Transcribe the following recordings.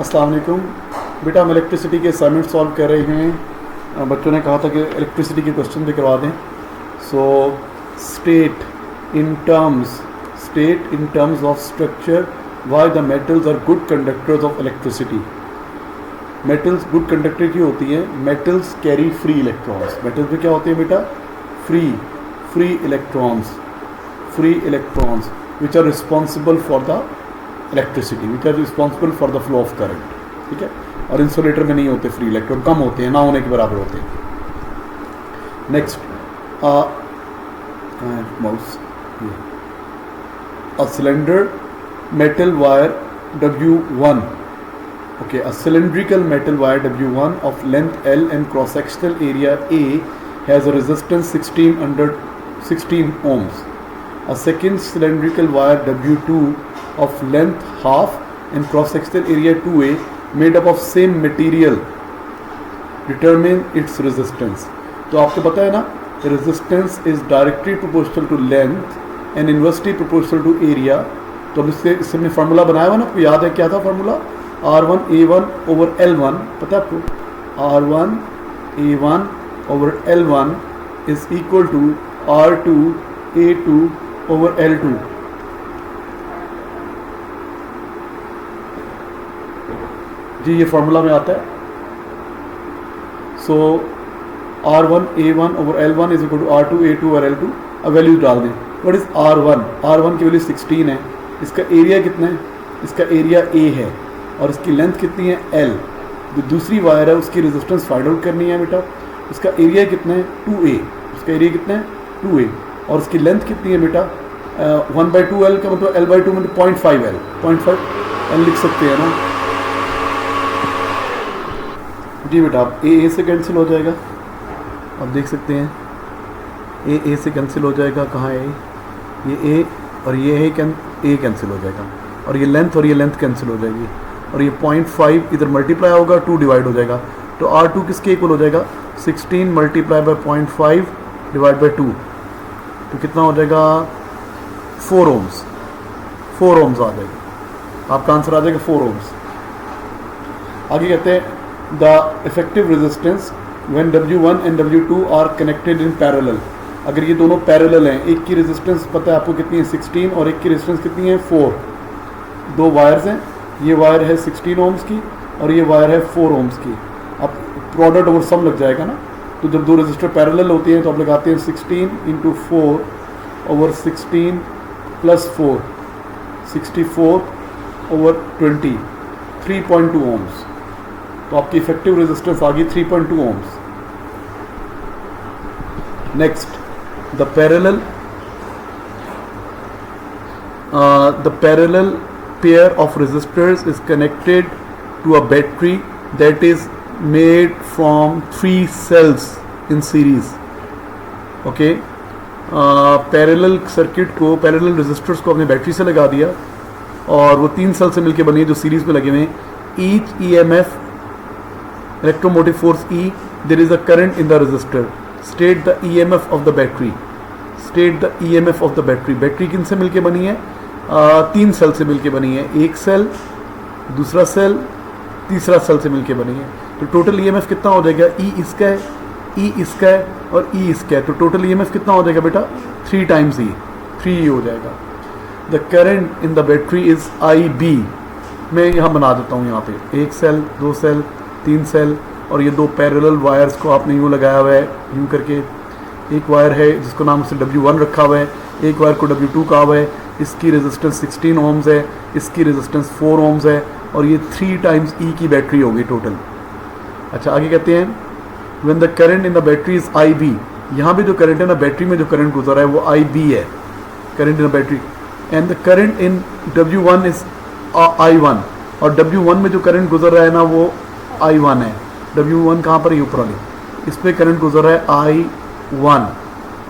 अस्सलाम वालेकुम बेटा, हम इलेक्ट्रिसिटी के असाइनमेंट सॉल्व कर रहे हैं। बच्चों ने कहा था कि इलेक्ट्रिसिटी के क्वेश्चन भी करवा दें। So state in terms of structure why the metals are good conductors of electricity. Metals good conductor की होती हैं। Metals carry free electrons. Metals में क्या होते हैं बेटा? Free electrons which are responsible for the electricity, which are responsible for the flow of current. ठीक है, और इंसुलेटर में नहीं होते फ्री इलेक्ट्रॉन, कम होते हैं, ना होने के बराबर होते हैं। Next mouse, a cylinder metal wire W1, okay, a cylindrical metal wire W1 of length L and cross-sectional area A has a resistance 16 ohms. A second cylindrical wire W2 of length half and cross-sectional area 2A made up of same material, determine its resistance. तो आपको पता है ना, resistance is directly proportional to length and inversely proportional to area. तो अब इससे हमने formula बनाया हुआ ना, आपको याद है क्या था फार्मूला? R1A1 ओवर L1, पता है आपको? R1A1 over L1 is equal to R2A2 over L2। जी ये फार्मूला में आता है। So R1A1 over L1 is equal to R2A2 over L2। अब वैल्यूज डाल दें। What is R1? R1 की वैल्यू 16 है। इसका एरिया कितना है? इसका एरिया A है और इसकी लेंथ कितनी है? L। जो दूसरी वायर है उसकी रेजिस्टेंस फाइंड आउट करनी है बेटा। इसका एरिया कितना है? 2A। इसका एरिया कितना है? 2A। और इसकी लेंथ कितनी है बेटा? 1/2L का मतलब L/2 मतलब 0.5L। 0.5L लिख सकते हैं ना जी बेटा। अब A से कैंसिल हो जाएगा, आप देख सकते हैं A से कैंसिल हो जाएगा। कहाँ है ये A और ये A कैंसिल हो जाएगा, और ये लेंथ कैंसिल हो जाएगी, और ये 0.5 इधर मल्टीप्लाई होगा, 2 डिवाइड हो जाएगा। तो R2 किसके इक्वल हो जाएगा? 16 मल्टीप्लाई बाय 0.5 डिवाइड बाय 2, तो कितना हो जाएगा? 4 ohms। 4 ohms आ जाएगा, आपका आंसर आ जाएगा 4 ohms। आगे कहते हैं the effective resistance when W1 and W2 are connected in parallel. अगर ये दोनों पैरेलल हैं, एक की रेजिस्टेंस पता है आपको कितनी है? 16, और एक की रेजिस्टेंस कितनी है? 4। दो वायर्स हैं, ये वायर है 16 ohms की और ये वायर है 4 ohms की। अब प्रोडक्ट ओवर सम लग जाएगा ना, तो जब दो रेजिस्टर पैरेलल होती हैं तो आप लगाते हैं 16 × 4 ओवर 16 + 4, 64 ओवर 20, 3.2 ohms। तो आपकी इफेक्टिव रेजिस्टेंस आ गई 3.2 ohms। Next the parallel pair of resistors is connected to a battery that is made from 3 cells in series. Okay, parallel circuit को, पैरेलल रेजिस्टर्स को अपने बैटरी से लगा दिया और वो 3 सेल से मिलकर बनी है जो सीरीज में लगे हुए हैं। Each EMF, electromotive force E, there is a current in the resistor. State the EMF of the battery. State the EMF of the battery. Battery किन से मिलके बनी है? 3 सेल से मिलके बनी है। एक सेल, दूसरा सेल, तीसरा सेल से मिलके बनी है। तो टोटल EMF कितना हो जाएगा? E इसका है, E इसका है और E इसका है। तो टोटल EMF कितना हो जाएगा बेटा? 3 times E, 3E हो जाएगा। The current in the battery is IB। मैं यहाँ बना देता हूँ, यहाँ पे एक सेल, 2 सेल, 3 सेल, और ये 2 पैरेलल वायर्स को आपने यूँ लगाया हुआ है, यूँ करके। एक वायर है जिसको नाम से W1 रखा हुआ है, एक वायर को W2 कहा हुआ है। इसकी रेजिस्टेंस 16 ohms है, इसकी रेजिस्टेंस 4 ohms है, और ये 3 times E की बैटरी होगी टोटल। अच्छा, आगे कहते हैं when the current in the battery is IB। यहाँ भी जो करंट है ना, बैटरी में जो करंट गुजर रहा है वो IB है, current in the battery. And the current in W1 is I1, और W1 में जो करंट गुजर रहा है ना वो I1 है। W1 कहाँ पर है? ऊपर वाली, इस पर करंट गुजर रहा है I1,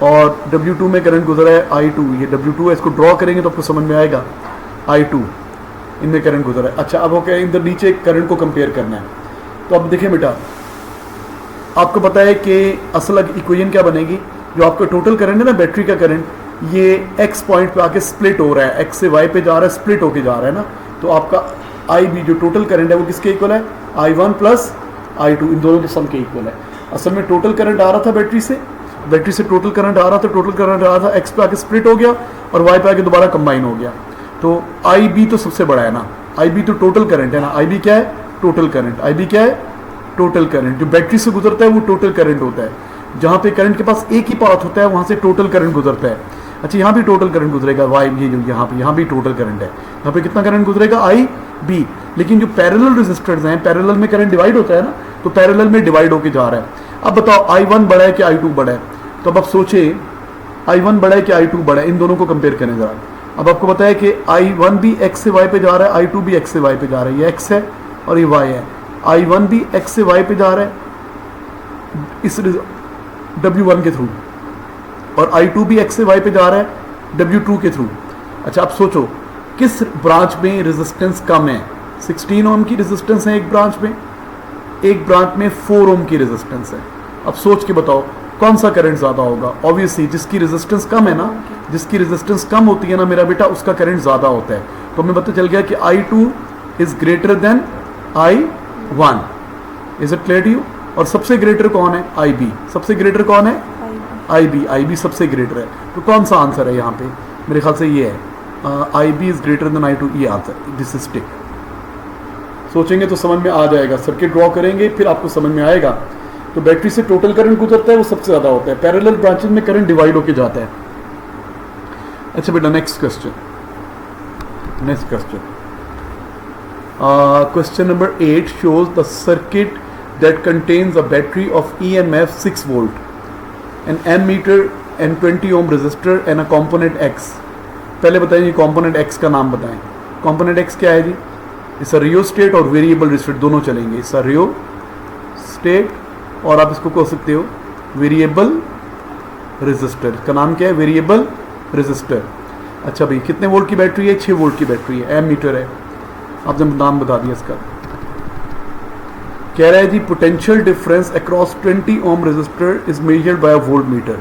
और W2 में करंट गुजर रहा है I2। ये W2 है, इसको ड्रॉ करेंगे तो आपको समझ में आएगा I2, इनमें करंट गुजर रहा है। अच्छा, अब ओके, इधर नीचे करंट को कंपेयर करना है। तो अब देखें बेटा, आपको पता है कि असल इक्वेशन क्या बनेगी? जो आपका टोटल करंट है ना, बैटरी का करंट, ये X पॉइंट पे आके स्प्लिट हो रहा है, X से Y पे जा रहा है, स्प्लिट होके जा रहा है ना। तो आपका आई बी जो टोटल करंट है वो किसके इक्वल है, I1 प्लस I2, इन दोनों के सम के इक्वल है। असल में टोटल करंट आ रहा था बैटरी से टोटल करंट आ रहा था, एक्स पे आके स्प्लिट हो गया और वाई पे आके दोबारा कंबाइन हो गया। तो आई बी तो सबसे बड़ा है ना, आई बी तो टोटल करंट है ना, आई बी क्या है, टोटल करंट, आई बी क्या है, टोटल करंट। जो बैटरी से गुजरता है वो टोटल करंट होता है। जहाँ पे करंट के पास एक ही पाथ होता है वहाँ से टोटल करंट गुजरता है। अच्छा, यहाँ भी टोटल करंट गुजरेगा, वाई ये जो यहाँ भी टोटल करंट है, यहाँ पे कितना करंट गुजरेगा, आई बी। लेकिन जो पैरेलल रेजिस्टर्स हैं, पैरेलल में करंट डिवाइड होता है ना, तो पैरेलल में डिवाइड होके जा रहा है। अब बताओ I1 बड़ा है कि I2 बड़ा है, तो अब आप सोचे I1 बड़ा है कि I2 बड़ा है, इन दोनों को कंपेयर करें जरा। अब आपको पता है कि I1 भी x से y पे जा रहा है, I2 भी x से y पे जा रहा है, ये x है और ये y है। I1 भी x से y पे जा रहा है इस W1 के थ्रू, और I2 भी x से y पे जा रहा है W2 के थ्रू। अच्छा, आप सोचो किस ब्रांच में रेजिस्टेंस कम है, 16 ओम की रेजिस्टेंस है एक ब्रांच में, एक ब्रांच में 4 ओम की रेजिस्टेंस है। अब सोच के बताओ कौन सा करंट ज़्यादा होगा। ऑब्वियसली जिसकी रेजिस्टेंस कम है ना, जिसकी रेजिस्टेंस कम होती है ना मेरा बेटा, उसका करंट ज़्यादा होता है। तो हमें पता चल गया कि I2 is greater than I1। Is it clear to you? और सबसे ग्रेटर कौन है, IB। सबसे ग्रेटर कौन है, IB सबसे ग्रेटर है। तो कौन सा आंसर है यहाँ पे, मेरे ख्याल से ये है IB is greater then I2, ये आंसर, दिस इज टिक। सोचेंगे तो समझ में आ जाएगा, सर्किट ड्रॉ करेंगे फिर आपको समझ में आएगा। तो बैटरी से टोटल करंट गुजरता है वो सबसे ज्यादा होता है, पैरेलल ब्रांचेस में करंट डिवाइड होके जाता है। अच्छा बेटा, next question question number 8 shows the circuit that contains a battery of EMF 6 volt, an ammeter and 20 ohm resistor and a component X। पहले बताइए component X का नाम बताएं। component X क्या है जी, इसका रियोस्टेट और वेरिएबल रेजिस्टर दोनों चलेंगे। इसका रियोस्टेट और आप इसको कह सकते हो वेरिएबल रेजिस्टर। इसका नाम क्या है, वेरिएबल रेजिस्टर। अच्छा भाई, कितने वोल्ट की बैटरी है, 6 वोल्ट की बैटरी है, एमीटर है, आपने नाम बता दिया इसका। कह रहा है जी potential difference across 20 ohm resistor is measured by a voltmeter.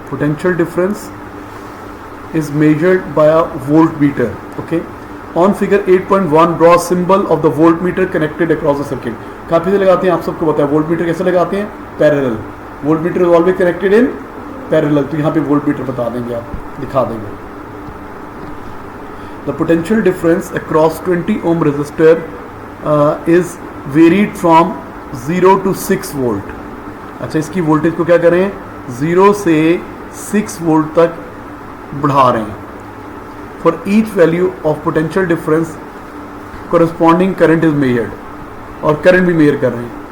Potential difference is measured by a voltmeter. Okay, on figure 8.1 draw symbol of the voltmeter connected across the circuit. काफी से लगाते हैं, आप सबको पता है volt meter कैसे लगाते हैं, parallel. Volt meter is always connected in parallel, तो यहाँ पे वोल्ट मीटर बता देंगे, आप दिखा देंगे। The potential difference across 20 ohm resistor is varied from 0 to 6 volt. अच्छा, इसकी वोल्टेज को क्या करें, 0 से 6 वोल्ट तक बढ़ा रहे हैं। For each value of potential difference corresponding current is measured, और करंट भी मेजर कर रहे हैं।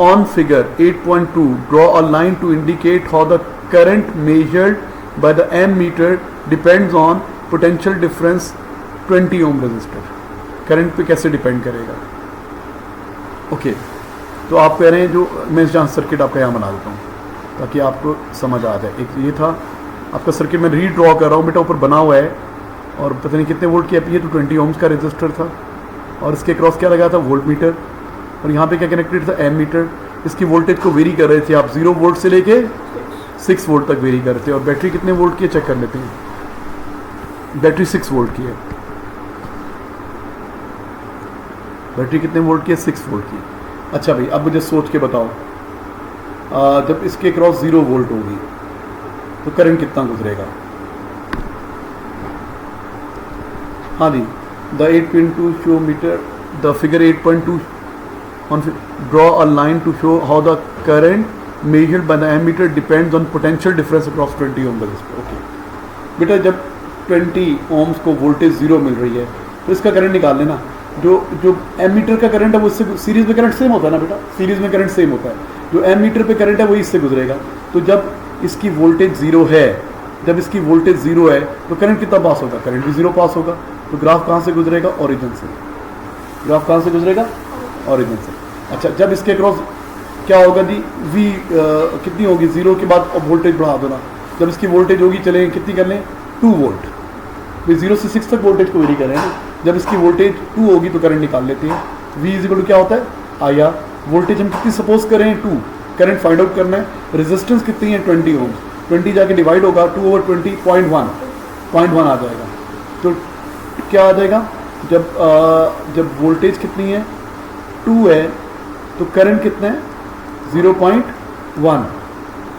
On figure 8.2 draw a line to indicate how the current measured by the ammeter depends on potential difference 20 ohm resistor। Current पे कैसे depend करेगा। Okay, तो आप कह रहे हैं जो मैं जहाँ सर्किट आपका यहाँ बना देता हूँ ताकि आपको समझ आ जाए। एक ये था आपका सर्किट, मैं रीड्रॉ कर रहा हूँ बेटा, ऊपर बना हुआ है और पता नहीं कितने वोल्ट की है, तो 20 ओम्स का रेजिस्टर था और इसके क्रॉस क्या लगा था, वोल्ट मीटर, और यहाँ पे क्या कनेक्टेड था, एम मीटर। इसकी वोल्टेज को वेरी कर रहे थे आप, 0 वोल्ट से लेके 6 वोल्ट तक वेरी कर रहे थे। और बैटरी कितने वोल्ट की है चेक कर लेते हैं। बैटरी 6 वोल्ट की है, बैटरी कितने वोल्ट की है, 6 वोल्ट की। अच्छा भाई, अब मुझे सोच के बताओ, जब इसके क्रॉस 0 वोल्ट होगी तो करंट कितना गुजरेगा। हाँ जी, the 8.2 show meter, the figure 8.2 on draw a line to show how the current measured by the ammeter depends on potential difference across 20 ohm resistor। Okay बेटा, जब 20 ohms को वोल्टेज 0 मिल रही है तो इसका करंट निकाल लेना। जो एमीटर का करंट है वो इससे सीरीज में करंट सेम होता है ना बेटा, सीरीज में करंट सेम होता है। जो एमीटर पे करंट है वही इससे गुजरेगा। तो जब इसकी वोल्टेज 0 है, जब इसकी वोल्टेज 0 है तो करंट कितना पास होगा, करंट भी 0 पास होगा। तो ग्राफ कहाँ से गुजरेगा, ओरिजिन से। ग्राफ कहाँ से गुजरेगा, ओरिजिन से। अच्छा, जब इसके क्रॉस क्या होगा जी, V कितनी होगी, 0 के बाद अब वोल्टेज बढ़ा दो ना। जब इसकी वोल्टेज होगी, चलें कितनी कर लें, 2 वोल्ट। भाई 0 से 6 तक वोल्टेज को वेरी कर रहे हैं। जब इसकी वोल्टेज 2 होगी तो करंट निकाल लेते हैं। V इज इक्वल टू क्या होता है, IR। वोल्टेज हम कितनी सपोज करें, 2। करंट फाइंड आउट करना है। रेजिस्टेंस कितनी है, 20 ओम। 20 जाके डिवाइड होगा 2/20 0.1, 0.1 आ जाएगा। तो क्या आ जाएगा, जब वोल्टेज कितनी है 2 है तो करंट कितना है 0.1,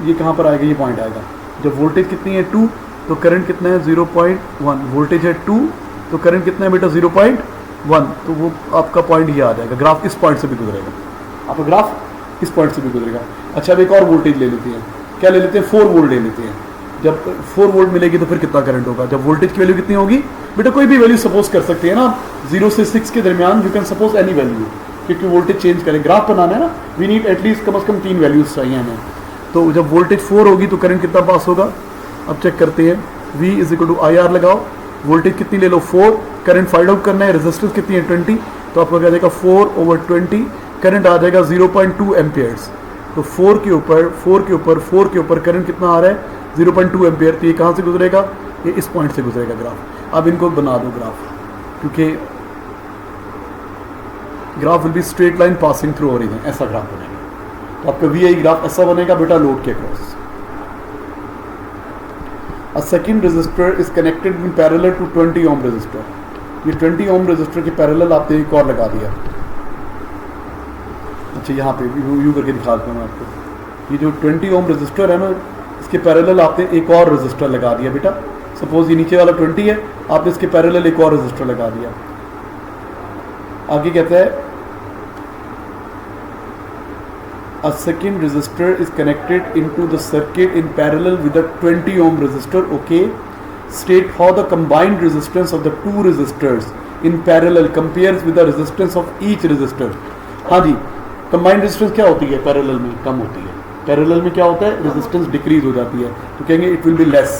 ये कहाँ पर आएगा, ये पॉइंट आएगा। जब वोल्टेज कितनी है 2 तो करंट कितना है 0.1, वोल्टेज है 2 तो करंट कितना है बेटा 0.1, तो वो आपका पॉइंट ये आ जाएगा। ग्राफ इस पॉइंट से भी गुजरेगा, आपका ग्राफ इस पॉइंट से भी गुजरेगा। अच्छा अब एक और वोल्टेज ले लेते हैं, क्या ले लेते हैं 4 वोल्ट ले लेते हैं। जब 4 वोल्ट मिलेगी तो फिर कितना करंट होगा, जब वोल्टेज की वैल्यू कितनी होगी बेटा, कोई भी वैल्यू सपोज कर सकते हैं ना, 0 से 6 के दरमियान you can suppose any value, क्योंकि वोल्टेज चेंज करें, ग्राफ बनाना है ना, वी नीड एटलीस्ट कम से कम 3 वैल्यूज चाहिए हमें। तो जब वोल्टेज 4 होगी तो करंट कितना पास होगा, अब चेक करते हैं। V is equal to I R लगाओ, वोल्टेज कितनी ले लो 4, करंट फाइंड आउट करना है, रेजिस्टेंस कितनी है 20, तो आपको क्या जाएगा 4/20, करंट आ जाएगा 0.2 एम्पियर्स। तो 4 के ऊपर करंट कितना आ रहा है 0.2 एम्पियर, तो ये कहाँ से गुजरेगा, ये इस पॉइंट से गुजरेगा ग्राफ। अब इनको बना दो ग्राफ, क्योंकि graph will be straight line passing through origin, ऐसा ग्राफ बनेगा। तो आपका VI ग्राफ ऐसा बनेगा बेटा लोड के across. A second resistor is connected in parallel to 20 ohm resistor। ये 20 ohm resistor के पैरेलल आपने एक और लगा दिया। अच्छा यहाँ पे यू करके दिखा देता हूँ मैं आपको, ये जो 20 ohm resistor है ना, इसके पैरेलल आपने एक और resistor लगा दिया बेटा। सपोज ये नीचे वाला 20 है, आपने इसके पैरेलल एक और resistor लगा दिया। आगे कहता है a second resistor is connected into the circuit in parallel with the 20 ohm resistor। Okay, state how the combined resistance of the two resistors in parallel compares with the resistance of each resistor। हाँ जी, combined resistance क्या होती है parallel में, कम होती है। Parallel में क्या होता है, रेजिस्टेंस डिक्रीज हो जाती है, तो कहेंगे it will be less,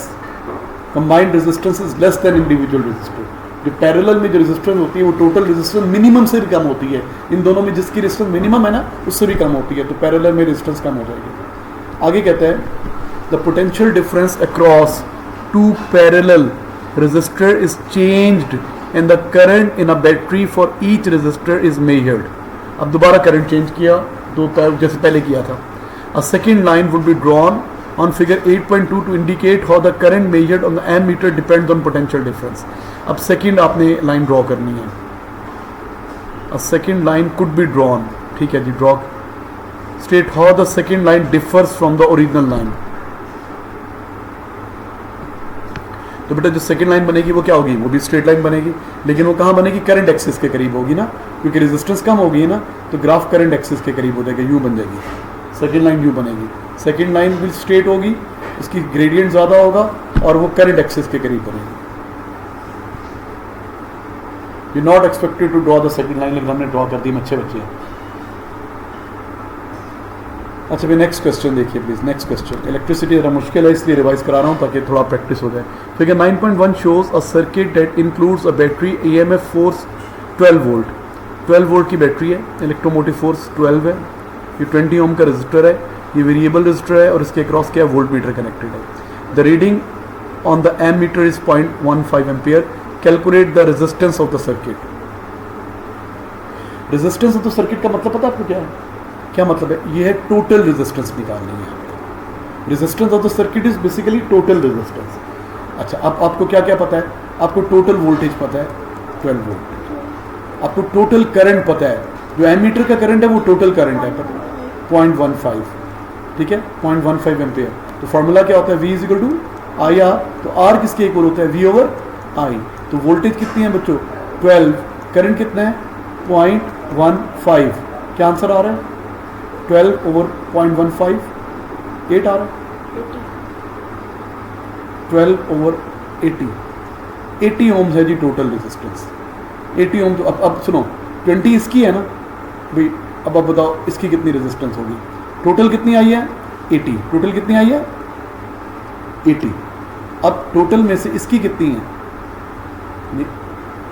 combined resistance is less than individual resistor। जो पैरेलल में जो रेजिस्टेंस होती है वो टोटल रेजिस्टेंस मिनिमम से भी कम होती है। इन दोनों में जिसकी रेजिस्टेंस मिनिमम है ना, उससे भी कम होती है, तो पैरेलल में रेजिस्टेंस कम हो जाएगी। आगे कहते हैं the potential difference across two parallel resistor is changed and the current in a battery for each resistor is measured. अब दोबारा करंट चेंज किया, जैसे पहले किया था। A second line would be drawn on figure 8.2 to indicate how the current measured on the ammeter depends on potential difference। अब second आपने line draw करनी है, a second line could be drawn, ठीक है जी, draw. state how the second line differs from the original line। तो बेटा जो second line बनेगी वो क्या होगी, वो भी स्ट्रेट लाइन बनेगी, लेकिन वो कहाँ बनेगी, करंट एक्सिस के करीब होगी ना, क्योंकि रेजिस्टेंस कम होगी है ना, तो ग्राफ करंट एक्सिस के करीब हो जाएगा, यू बन जाएगी, सेकेंड लाइन यू बनेगी। सेकेंड लाइन भी स्ट्रेट होगी, उसकी ग्रेडियंट ज़्यादा होगा और वो करंट एक्सिस के करीब बनेगी। You not expected to draw the second line, लेकिन हमने ड्रॉ कर दी, अच्छे बच्चे हैं। अच्छा भाई नेक्स्ट क्वेश्चन देखिए प्लीज। नेक्स्ट क्वेश्चन, इलेक्ट्रिसिटी ज़रा मुश्किल है इसलिए रिवाइज करा रहा हूँ ताकि थोड़ा प्रैक्टिस हो जाए। Figure 9.1 shows a circuit that includes a battery EMF force 12 volt. 12 volt की बैटरी है, इलेक्ट्रोमोटिव फोर्स 12 है, ये 20 ओम का रजिस्टर है, ये वेरिएबल रजिस्टर है और इसके अक्रॉस क्या है, वोल्ट मीटर कनेक्टेड है। The reading on the ammeter is 0.15 ampere. Calculate the resistance of the circuit. Resistance of the circuit का मतलब पता है आपको क्या है, क्या मतलब है, ये है टोटल रेजिस्टेंस निकालनी है आपको। Resistance of the circuit is basically total resistance. अच्छा अब आपको क्या क्या पता है, आपको टोटल वोल्टेज पता है 12 वोल्ट, आपको टोटल करंट पता है, जो एमीटर का करंट है वो टोटल करंट है 0.15, ठीक है, 0.15 एम्पियर। तो फॉर्मूला क्या होता है, V is equal to I R. तो R किसके इक्वल होता है, V ओवर I। तो वोल्टेज कितनी है बच्चों 12, करंट कितना है 0.15, क्या आंसर आ रहा है 12 ओवर 0.15, 8 आ रहा है, 12 ओवर 80 ओम्स है जी टोटल रेजिस्टेंस। 80 ओम। तो अब सुनो 20 इसकी है ना भाई, अब आप बताओ इसकी कितनी रेजिस्टेंस होगी, टोटल कितनी आई है 80, टोटल कितनी आई है 80। अब टोटल में से इसकी कितनी है,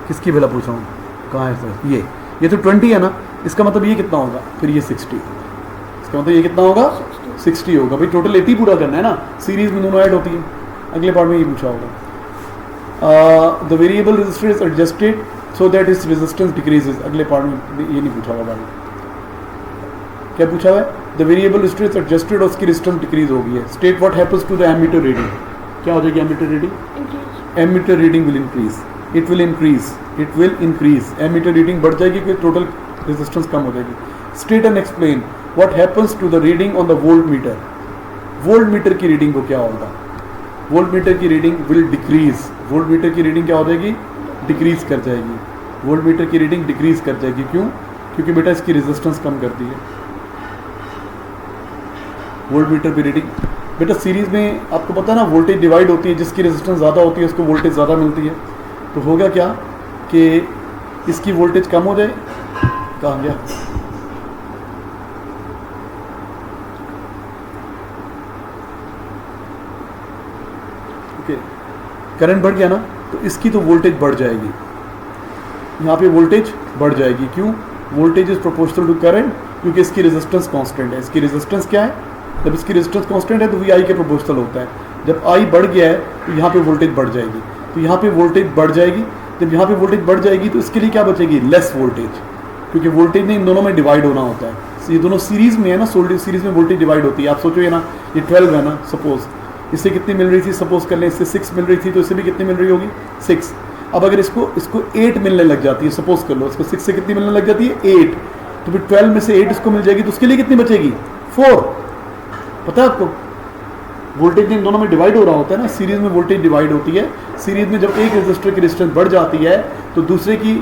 किसकी भला पूछ रहा हूँ, कहाँ है सर, ये तो 20 है ना, इसका मतलब ये कितना होगा, फिर ये 60, इसका मतलब ये कितना होगा 60 होगा भाई। टोटल 80 पूरा करना है ना, सीरीज में दोनों ऐड होती है। अगले पार्ट में ये पूछा होगा, the variable resistor is adjusted so that is resistance decreases. अगले पार्ट में ये नहीं पूछा होगा, क्या पूछा हुआ है, the variable resistor is adjusted और उसकी रेजिस्टेंस डिक्रीज हो गई है। State what happens to the ammeter reading, क्या हो जाएगी ammeter reading, ammeter reading will increase, it will increase, ammeter reading बढ़ जाएगी क्योंकि टोटल रेजिस्टेंस कम हो जाएगी. State and explain what happens to the reading on the voltmeter. Voltmeter की रीडिंग को क्या होगा? वोल्ट मीटर की reading will decrease. Voltmeter की रीडिंग क्या हो जाएगी? डिक्रीज कर जाएगी. वोल्ट मीटर की रीडिंग डिक्रीज कर जाएगी. क्यों? क्योंकि बेटा इसकी रेजिस्टेंस कम करती है. वोल्ट मीटर की रीडिंग बेटा सीरीज में आपको पता है ना, वोल्टेज डिवाइड होती है, जिसकी रेजिस्टेंस ज़्यादा होती है उसको वोल्टेज ज़्यादा मिलती है. तो होगा क्या कि इसकी वोल्टेज कम हो जाए. कहाँ गया? ओके, करंट बढ़ गया ना, तो इसकी तो वोल्टेज बढ़ जाएगी. यहाँ पे वोल्टेज बढ़ जाएगी. क्यों? Voltage is proportional to current, क्योंकि इसकी रेजिस्टेंस कांस्टेंट है. इसकी रेजिस्टेंस क्या है? जब इसकी रेजिस्टेंस कांस्टेंट है तो वी आई के प्रोपोर्शनल होता है. जब आई बढ़ गया है तो यहाँ पे वोल्टेज बढ़ जाएगी. तो यहाँ पे वोल्टेज बढ़ जाएगी. जब यहाँ पे वोल्टेज बढ़ जाएगी तो इसके लिए क्या बचेगी? लेस वोल्टेज, क्योंकि वोल्टेज ने इन दोनों में डिवाइड होना होता है. ये दोनों सीरीज में है ना, सीरीज में वोल्टेज डिवाइड होती है. आप सोचो ये ना, ये 12 है ना, सपोज इससे कितनी मिल रही थी? सपोज कर लें इससे 6 मिल रही थी, तो इससे भी कितनी मिल रही होगी? 6. अब अगर इसको 8 मिलने लग जाती है, सपोज कर लो इसको 6 से कितनी मिलने लग जाती है? 8. तो फिर 12 में से 8 इसको मिल जाएगी, तो उसके लिए कितनी बचेगी? 4. पता है आपको, वोल्टेज इन दोनों में डिवाइड हो रहा होता है ना, सीरीज में वोल्टेज डिवाइड होती है. सीरीज में जब एक रेजिस्टर की रेजिस्टेंस बढ़ जाती है तो दूसरे की,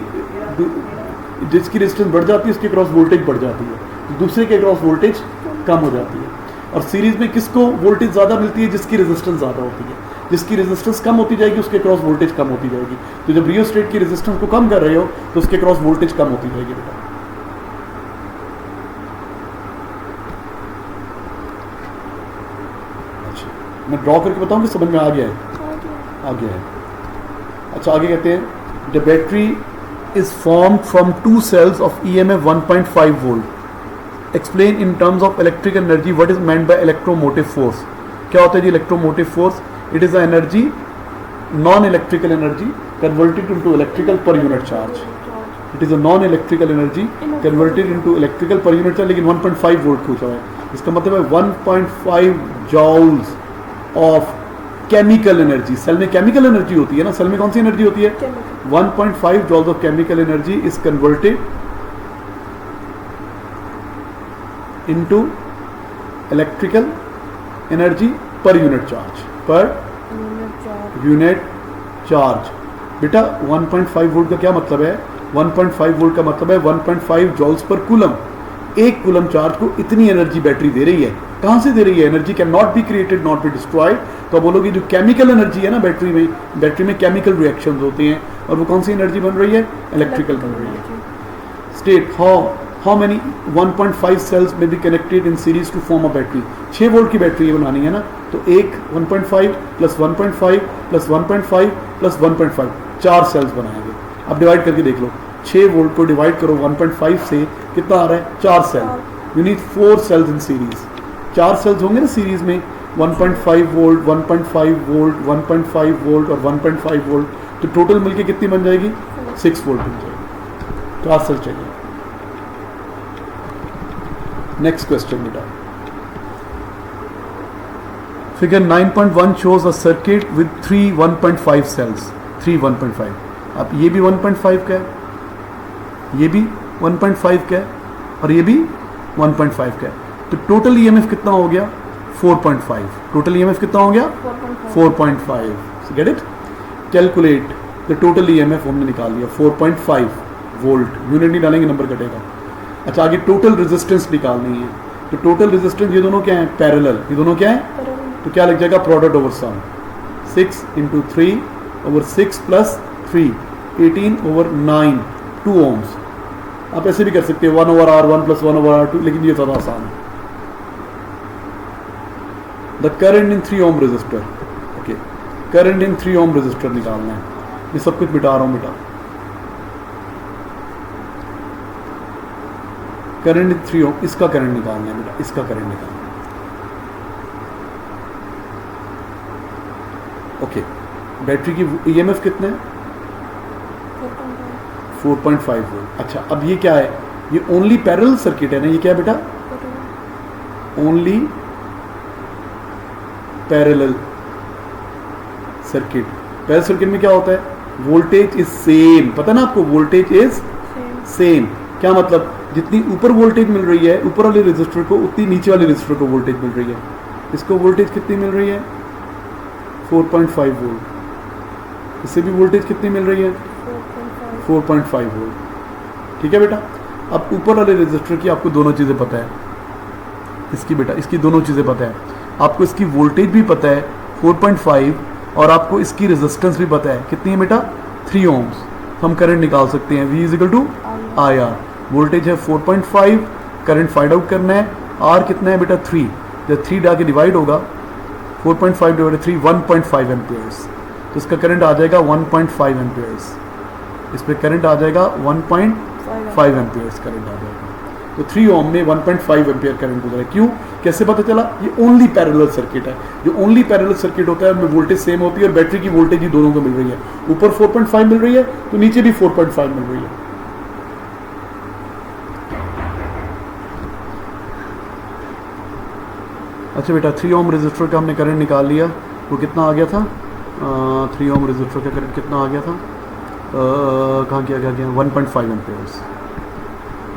जिसकी रेजिस्टेंस बढ़ जाती है उसके क्रॉस वोल्टेज बढ़ जाती है, तो दूसरे के क्रॉस वोल्टेज कम हो जाती है. और सीरीज में किसको वोल्टेज ज़्यादा मिलती है? जिसकी रेजिस्टेंस ज़्यादा होती है. जिसकी रेजिस्टेंस कम होती जाएगी उसके क्रॉस वोल्टेज कम होती जाएगी. तो जब रियोस्टेट की रेजिस्टेंस को कम कर रहे हो तो उसके क्रॉस वोल्टेज कम होती जाएगी. बेटा मैं ड्रॉ करके बताऊं कि समझ में आ गया है? आ गया है. अच्छा, आगे कहते हैं the battery is formed from 2 cells of EMF 1.5 volt. Explain in terms of electrical energy what is meant by electromotive force. क्या होता है जी electromotive force? It is a energy, non electrical energy converted into electrical per unit charge. It is a non electrical energy converted into electrical per unit charge. लेकिन 1.5 volt पूछा है. इसका मतलब है 1.5 joules of chemical energy. Cell में chemical energy होती है ना, सेल में कौन सी एनर्जी होती है? 1.5 joules of chemical energy is converted into electrical energy पर यूनिट चार्ज. पर यूनिट चार्ज. बेटा 1.5 वोल्ट का क्या मतलब है? 1.5 वोल्ट का मतलब है 1.5 जॉल्स पर कूलम. एक कूलम चार्ज को इतनी एनर्जी बैटरी दे रही है. कहाँ से दे रही है? Energy can not be created, not be destroyed. तो आप बोलोगे जो केमिकल एनर्जी है ना बैटरी में केमिकल रिएक्शंस होते हैं, और वो कौन सी एनर्जी बन रही है? इलेक्ट्रिकल बन रही है. स्टेट हाउ मेनी 1.5 cells में be connected in series to form a battery. 6 volt की बैटरी बनानी है ना, तो एक 1.5 प्लस 1.5 प्लस 1.5 प्लस 1.5 4 cells बनाएंगे. अब डिवाइड करके देख लो, 6 वोल्ट को डिवाइड करो 1.5 से, कितना आ रहा है? 4 cell. You need 4 cells in series. 4 cells होंगे ना सीरीज में, 1.5 वोल्ट, 1.5 वोल्ट, 1.5 वोल्ट और 1.5 वोल्ट. तो टोटल मिलके कितनी बन जाएगी? 6 वोल्ट बन जाएगी. 4 सेल चाहिए. नेक्स्ट क्वेश्चन बेटा. Figure 9.1 shows a circuit with 3 1.5 cells. 3 1.5. अब ये भी 1.5 का है, ये भी 1.5 का है और ये भी 1.5 का है. तो टोटल EMF कितना हो गया? 4.5. टोटल EMF कितना हो गया? 4.5. Get it? Calculate the total EMF. हमने निकाल लिया 4.5 वोल्ट. यूनिट नहीं डालेंगे, नंबर कटेगा. अच्छा, आगे टोटल रेजिस्टेंस निकालनी है. तो टोटल रेजिस्टेंस ये दोनों क्या है? पैरेलल. ये दोनों क्या है? तो क्या लग जाएगा? Product over sum. 6 × 3 over 6 plus 3 18 over 9 2 ohms. आप ऐसे भी कर सकते हैं 1/R1 प्लस 1/R2, लेकिन ये ज़्यादा आसान है. The current in 3 ohm resistor. Okay, current in 3 ohm resistor निकालना है. ये सब कुछ मिटा रहा हूँ बेटा. करंट इन 3 ohm, इसका करंट निकालना है बेटा, इसका करंट निकालना है. ओके, बैटरी की EMF कितना है? 4.5 वोल्ट. अच्छा, अब ये क्या है? ये ओनली पैरेलल सर्किट है ना. ये क्या है बेटा? Only parallel circuit. Parallel circuit में क्या होता है, वोल्टेज इज सेम, पता ना आपको, वोल्टेज इज सेम। क्या मतलब, जितनी ऊपर वोल्टेज मिल रही है ऊपर वाले रेजिस्टर को, उतनी नीचे वाले रेजिस्टर को वोल्टेज मिल रही है। इसको वोल्टेज कितनी मिल रही है, 4.5 वोल्ट। इससे भी वोल्टेज कितनी मिल रही है, 4.5 वोल्ट। ठीक है बेटा। अब ऊपर वाले रेजिस्टर की आपको दोनों चीज़ें पता है, इसकी बेटा इसकी दोनों चीज़ें पता है, आपको इसकी वोल्टेज भी पता है 4.5, और आपको इसकी रेजिस्टेंस भी पता है, कितनी है बेटा, 3 ohms। हम करंट निकाल सकते हैं, V = IR। वोल्टेज है 4.5, करंट फाइंड आउट करना है, R कितना है बेटा 3, जब 3 डाके डिवाइड होगा 4.5 / 3 1.5 एम्पियर्स, तो इसका करंट आ जाएगा 1.5 एम्पियर्स। इस पर करंट आ जाएगा 1.5 एम्पियर्स करंट आ जाएगा। तो 3 ओम में 1.5 एम्पियर करंट गुजरा। क्यों, कैसे पता चला, ये ओनली पैरेलल सर्किट है। जो ओनली पैरेलल सर्किट होता है उनमें वोल्टेज सेम होती है और बैटरी की वोल्टेज ही दोनों को मिल रही है। ऊपर 4.5 मिल रही है तो नीचे भी 4.5 मिल रही है। अच्छा बेटा, 3 ओम रेजिस्टर का हमने करंट निकाल लिया, वो कितना आ गया था, 3 ओम रेजिस्टर का करंट कितना आ गया था, कहाँ गया 1.5 एम्पियर्स,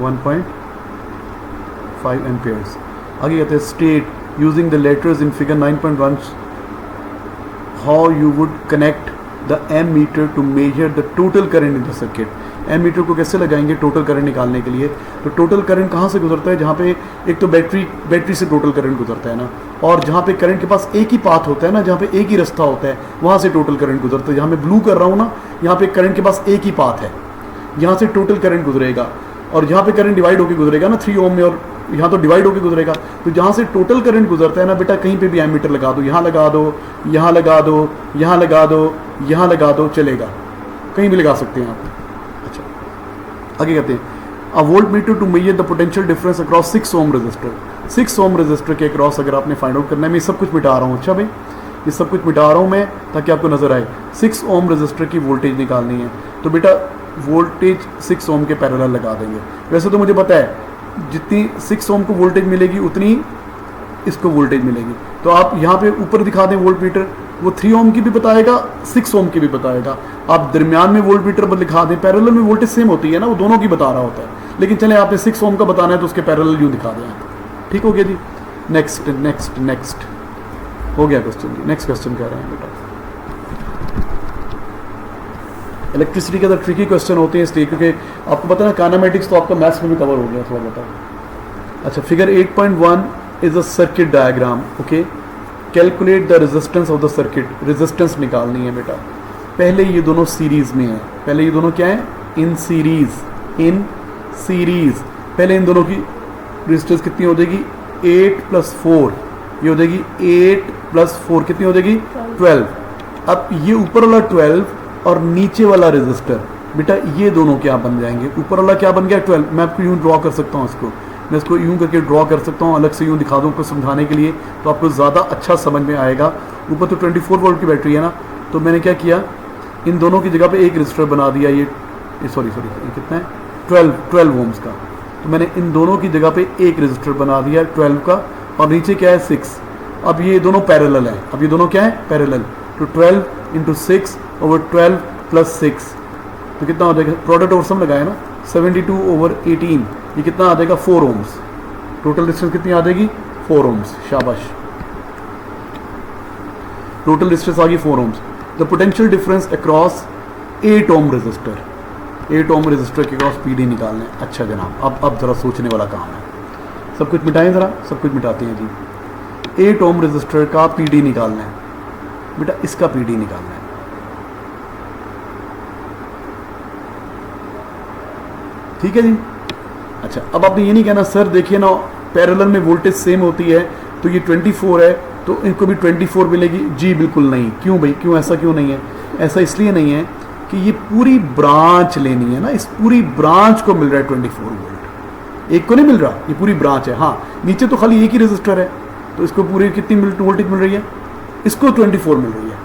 1.5 एम्पियर्स। आगे कहते हैं state using the letters in figure 9.1 how you would connect the ammeter to measure the total current in the circuit. Ammeter को कैसे लगाएंगे टोटल करंट निकालने के लिए। तो टोटल करंट कहाँ से गुजरता है, जहाँ पे एक तो बैटरी से टोटल करंट गुजरता है ना, और जहाँ पे करंट के पास एक ही पाथ होता है ना, जहाँ पे एक ही रास्ता होता है, वहाँ से टोटल करंट गुजरता है। जहाँ मैं ब्लू कर रहा हूँ ना, यहाँ पे करंट के पास एक ही पाथ है, यहाँ से टोटल करंट गुजरेगा। और जहाँ पे करंट डिवाइड होकर गुजरेगा ना 3 ओम में, और यहाँ तो डिवाइड होकर गुजरेगा, तो जहाँ से टोटल करंट गुजरता है ना बेटा, कहीं पे भी एमीटर लगा दो, यहाँ लगा दो, यहाँ लगा दो, यहाँ लगा दो, यहाँ लगा दो, चलेगा, कहीं भी लगा सकते हैं आप। अच्छा, आगे कहते हैं a voltmeter to measure the potential difference across 6 ohm resistor. 6 ohm resistor के अक्रॉस अगर आपने फाइंड आउट करना है, मैं सब कुछ मिटा रहा हूँ। अच्छा भाई, ये सब कुछ मिटा रहा हूँ मैं ताकि आपको नजर आए। 6 ओम रजिस्टर की वोल्टेज निकालनी है, तो बेटा वोल्टेज 6 ओम के पैरेलल लगा देंगे। वैसे तो मुझे पता है जितनी 6 ओम को वोल्टेज मिलेगी उतनी इसको वोल्टेज मिलेगी। तो आप यहाँ पे ऊपर दिखा दें वोल्ट मीटर, वो 3 ओम की भी बताएगा, 6 ओम की भी बताएगा। आप दरमियान में वोल्ट मीटर पर लिखा दें, पैरेलल में वोल्टेज सेम होती है ना, वो दोनों की बता रहा होता है। लेकिन चले आपने 6 ओम का बताना है तो उसके पैरेलल यूँ दिखा दें। ठीक हो गया जी। नेक्स्ट नेक्स्ट नेक्स्ट हो गया क्वेश्चन जी। नेक्स्ट क्वेश्चन कह रहे हैं बेटा, इलेक्ट्रिसिटी के अंदर ट्रिकी क्वेश्चन होते हैं इसलिए क्योंकि आपको पता है ना, काइनेमेटिक्स तो आपका मैथ्स में भी कवर हो गया थोड़ा बहुत। अच्छा, figure 8.1 is a circuit diagram. Okay, calculate the resistance of the circuit. Resistance निकालनी है बेटा। पहले ये दोनों सीरीज में है, पहले ये दोनों क्या है, इन सीरीज, इन सीरीज। पहले इन दोनों की रेजिस्टेंस कितनी हो जाएगी, 8 + 4, ये हो जाएगी 8 + 4 कितनी हो जाएगी, 12। अब ये ऊपर वाला 12 और नीचे वाला रेजिस्टर, बेटा ये दोनों क्या बन जाएंगे, ऊपर वाला क्या बन गया 12। मैं आपको यूँ ड्रॉ कर सकता हूँ इसको, मैं इसको यूँ करके ड्रॉ कर सकता हूँ, अलग से यूँ दिखा दूँ आपको समझाने के लिए, तो आपको ज़्यादा अच्छा समझ में आएगा। ऊपर तो 24 वोल्ट की बैटरी है ना, तो मैंने क्या किया, इन दोनों की जगह पे एक रजिस्टर बना दिया। ये सॉरी ये कितना है, 12 ओम्स का। तो मैंने इन दोनों की जगह पे एक रजिस्टर बना दिया 12 का, और नीचे क्या है 6। अब ये दोनों पैरेलल है, अब ये दोनों क्या है, पैरेलल। तो 12 × 6 / 12 + 6, तो कितना हो जाएगा, प्रोडक्ट और सम लगाया ना, 72/18, ये कितना आ जाएगा, 4 ओम्स। टोटल डिस्टेंस कितनी आ जाएगी, 4 ओम्स। शाबाश, टोटल डिस्टेंस आ गई 4 ohms. The potential difference across 8 ohm resistor. 8 ohm resistor के क्रॉस पीडी निकालना है। अच्छा जनाब, अब जरा सोचने वाला काम है। सब कुछ मिटाएं, जरा सब कुछ मिटाते हैं जी। 8 ओम रजिस्टर का पीडी निकालना है बेटा, इसका पीडी निकालना है। ठीक है जी। अच्छा, अब आपने ये नहीं कहना सर देखिए ना पैरेलल में वोल्टेज सेम होती है, तो ये 24 है तो इनको भी 24 मिलेगी। जी बिल्कुल नहीं। क्यों भाई, क्यों, ऐसा क्यों नहीं है? ऐसा इसलिए नहीं है कि ये पूरी ब्रांच लेनी है ना, इस पूरी ब्रांच को मिल रहा है 24 वोल्ट, एक को नहीं मिल रहा, ये पूरी ब्रांच है। हाँ, नीचे तो खाली एक ही रजिस्टर है, तो इसको पूरी कितनी वोल्टेज मिल रही है, इसको 24 मिल रही है।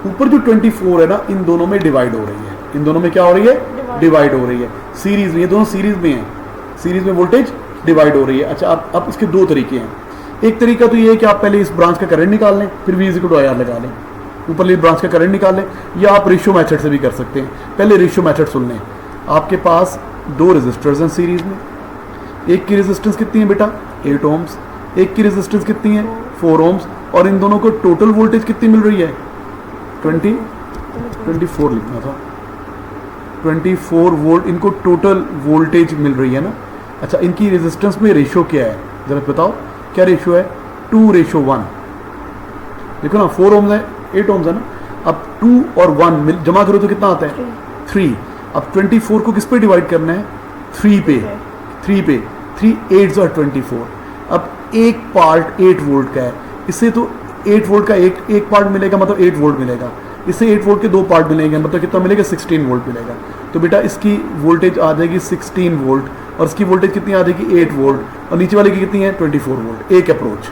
ऊपर जो 24 है ना, इन दोनों में डिवाइड हो रही है, इन दोनों में क्या हो रही है, डिवाइड हो रही है। सीरीज में, ये दोनों सीरीज में है, सीरीज में वोल्टेज डिवाइड हो रही है। अच्छा, अब इसके दो तरीके हैं। एक तरीका तो ये है कि आप पहले इस ब्रांच का करंट निकाल लें, फिर V = IR लगा लें। ऊपरली ब्रांच का करंट निकाल लें, या आप रेशियो मेथड से भी कर सकते हैं। पहले रेशियो मेथड सुन लें। आपके पास दो रेजिस्टर्स हैं सीरीज में, एक की रेजिस्टेंस कितनी है बेटा 8 ओम्स, एक की रेजिस्टेंस कितनी है 4 ओम्स, और इन दोनों को टोटल वोल्टेज कितनी मिल रही है 24 लिखना था, 24 वोल्ट इनको टोटल वोल्टेज मिल रही है ना। अच्छा, इनकी रेजिस्टेंस में रेशियो क्या है जरा बताओ, क्या रेशियो है 2:1। देखो ना 4 ओम्स है 8 ओम्स है ना, अब 2 और 1 मिल जमा करो तो कितना आता है 3। अब 24 को किस पे डिवाइड करना है 3 पे, 3 8 और 24। अब एक पार्ट 8 वोल्ट का है, इससे तो 8 वोल्ट का एक पार्ट मिलेगा, मतलब 8 वोल्ट मिलेगा। इससे 8 वोल्ट के दो पार्ट मिलेंगे, मतलब कितना मिलेगा 16 वोल्ट मिलेगा। तो बेटा इसकी वोल्टेज आ जाएगी 16 वोल्ट, और इसकी वोल्टेज कितनी आ जाएगी 8 वोल्ट, और नीचे वाले की कितनी है 24 वोल्ट। एक अप्रोच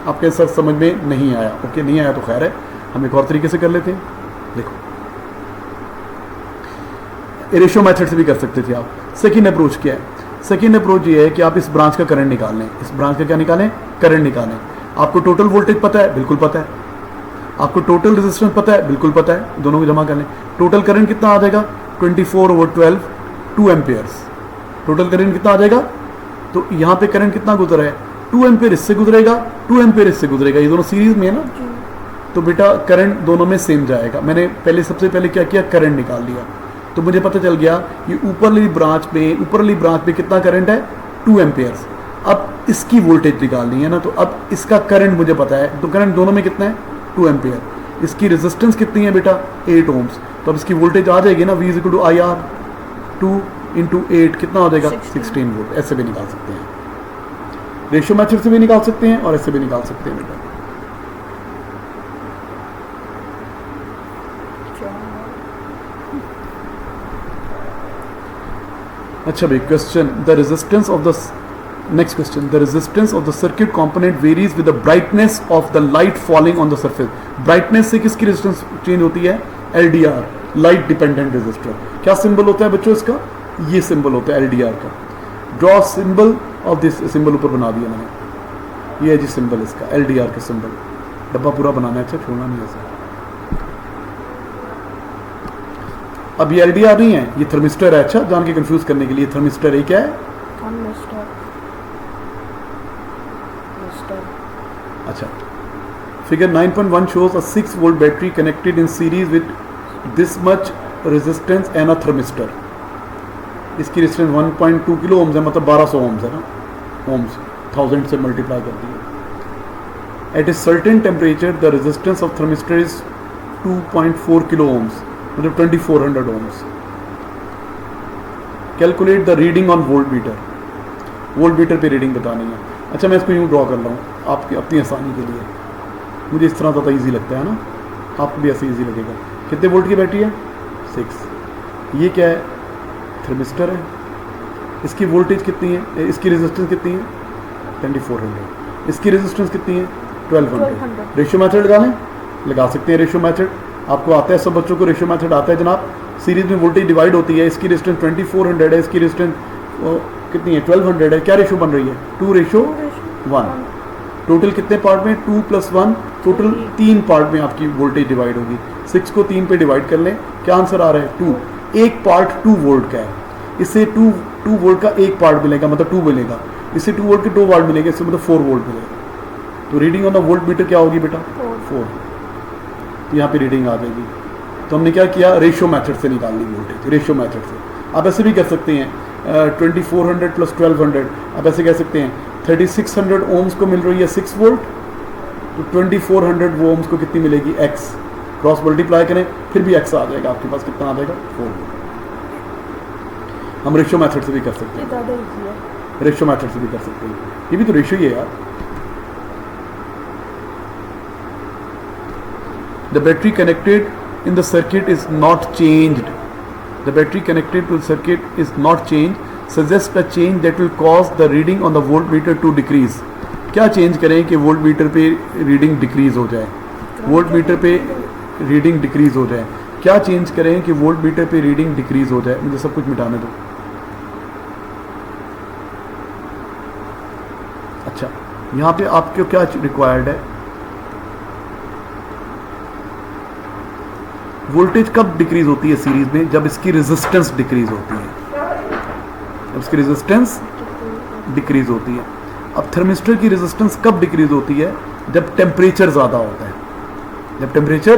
आपके सर समझ में नहीं आया, ओके नहीं आया तो खैर है, हम एक और तरीके से कर लेते हैं। देखो रेशियो मेथड से भी कर सकते थे आप। सेकेंड अप्रोच क्या है, सेकेंड अप्रोच ये है कि आप इस ब्रांच का करंट निकाल लें, इस ब्रांच का क्या निकालें करंट निकालें। आपको टोटल वोल्टेज पता है, बिल्कुल पता है। आपको टोटल रेजिस्टेंस पता है, बिल्कुल पता है। दोनों को जमा कर लें, टोटल करंट कितना आ जाएगा 24/12 2 एम्पियर्स। टोटल करंट कितना आ जाएगा, तो यहाँ पे करंट कितना गुजरा है 2 एम्पियर इससे गुजरेगा, 2 एम्पियर इससे गुजरेगा, ये दोनों सीरीज में है ना। तो बेटा करंट दोनों में सेम जाएगा। मैंने सबसे पहले क्या किया करंट निकाल लिया, तो मुझे पता चल गया ये ऊपरली ब्रांच पे कितना करंट है 2 एम्पियर्स। अब इसकी वोल्टेज निकालनी है ना, तो अब इसका करंट मुझे पता है, तो करंट दोनों में कितना है 2 एम्पियर। इसकी रेजिस्टेंस कितनी है बेटा 8 ओम्स, तो अब इसकी वोल्टेज आ जाएगी ना V = IR 2 × 8 कितना हो जाएगा 16 वोल्ट। ऐसे भी निकाल सकते हैं, रेशियो मेथड से भी निकाल सकते हैं और ऐसे भी निकाल सकते हैं बेटा। अच्छा भाई, question the resistance of the next question the resistance of the circuit component varies with the brightness of the light falling on the surface. Brightness से किसकी रेजिस्टेंस चेंज होती है LDR, लाइट डिपेंडेंट रेजिस्टर। क्या symbol होता है बच्चों इसका, ये सिंबल होता है LDR का। Draw symbol of this, symbol ऊपर बना दिया मैंने, ये है जी सिंबल इसका LDR का सिंबल। डब्बा पूरा बनाना है, अच्छा छोड़ना नहीं ऐसा। अब ये LDR नहीं है, ये थर्मिस्टर है। अच्छा जान के कंफ्यूज करने के लिए, थर्मिस्टर है क्या है अच्छा। Figure 9.1 shows a 6 volt battery connected in series with this much resistance and a thermistor। इसकी रेजिस्टेंस 1.2 किलो ओम्स है, मतलब 1200 ओम्स है ना, ओम्स 1000 से मल्टीप्लाई कर दिए। At a certain temperature the resistance of thermistor is 2.4 kilo ohms, मतलब 2400 ohms. Calculate the reading on voltmeter, voltmeter पे रीडिंग बतानी है। अच्छा मैं इसको यूँ ड्रॉ कर रहा हूँ आपकी अपनी आसानी के लिए, मुझे इस तरह ज़्यादा ईजी लगता है ना, आपको भी ऐसे ईजी लगेगा। कितने वोल्ट की बैटरी है 6। ये क्या है थर्मिस्टर है, इसकी वोल्टेज कितनी है, इसकी रेजिस्टेंस कितनी है 2400, इसकी रेजिस्टेंस कितनी है 1200। रेशियो मेथड लगा सकते हैं। रेशियो मेथड आपको आता है, सब बच्चों को रेशियो मेथड आता है जनाब। सीरीज में वोल्टेज डिवाइड होती है, इसकी रेजिस्टेंस 2400 है, इसकी रेजिस्टेंस कितनी है 1200 है। क्या रेशियो बन रही है 2:1। टोटल कितने पार्ट में 2 + 1, टोटल 3 पार्ट में आपकी वोल्टेज डिवाइड होगी। 6 को 3 पे डिवाइड कर लें, क्या आंसर आ रहा है 2। एक पार्ट 2 वोल्ट का है, इससे 2 वोल्ट का एक पार्ट मिलेगा, मतलब 2 मिलेगा। इससे 2 वोल्ट के 2 पार्ट मिलेंगे, इससे मतलब 4 वोल्ट मिलेगा। तो reading on the volt meter क्या होगी बेटा 4। तो यहाँ पे रीडिंग आ जाएगी। तो हमने क्या किया रेशियो मेथड से निकाल ली वोल्टेज, रेशियो मेथड से। आप ऐसे भी कर सकते हैं 2400 + 1200, आप ऐसे कह सकते हैं 3600 ओम्स को मिल रही है 6 वोल्ट, तो 2400 वो ओम्स को कितनी मिलेगी x, क्रॉस मल्टीप्लाई करें फिर भी x आ जाएगा आपके पास, कितना आ जाएगा 4 वोल्ट। हम रेशियो मेथड से भी कर सकते हैं, रेशियो मेथड से भी कर सकते हैं, ये भी तो रेशियो ही है यार। The battery connected in the circuit is not changed. The battery connected to the circuit is not changed. Suggest a change that will cause the reading on the voltmeter to decrease. क्या change करें कि voltmeter पे reading decrease हो जाए, voltmeter पे reading decrease हो जाए। क्या चेंज करें कि वोल्टमीटर पे रीडिंग डिक्रीज हो जाए। मुझे सब कुछ मिटाने दो। अच्छा यहाँ पे आपको क्या रिक्वायर्ड है, वोल्टेज कब डिक्रीज होती है सीरीज में? जब इसकी रेजिस्टेंस डिक्रीज होती है, जब इसकी रेजिस्टेंस डिक्रीज होती है। अब थर्मिस्टर की रेजिस्टेंस कब डिक्रीज होती है? जब टेम्परेचर ज़्यादा होता है। जब टेम्परेचर,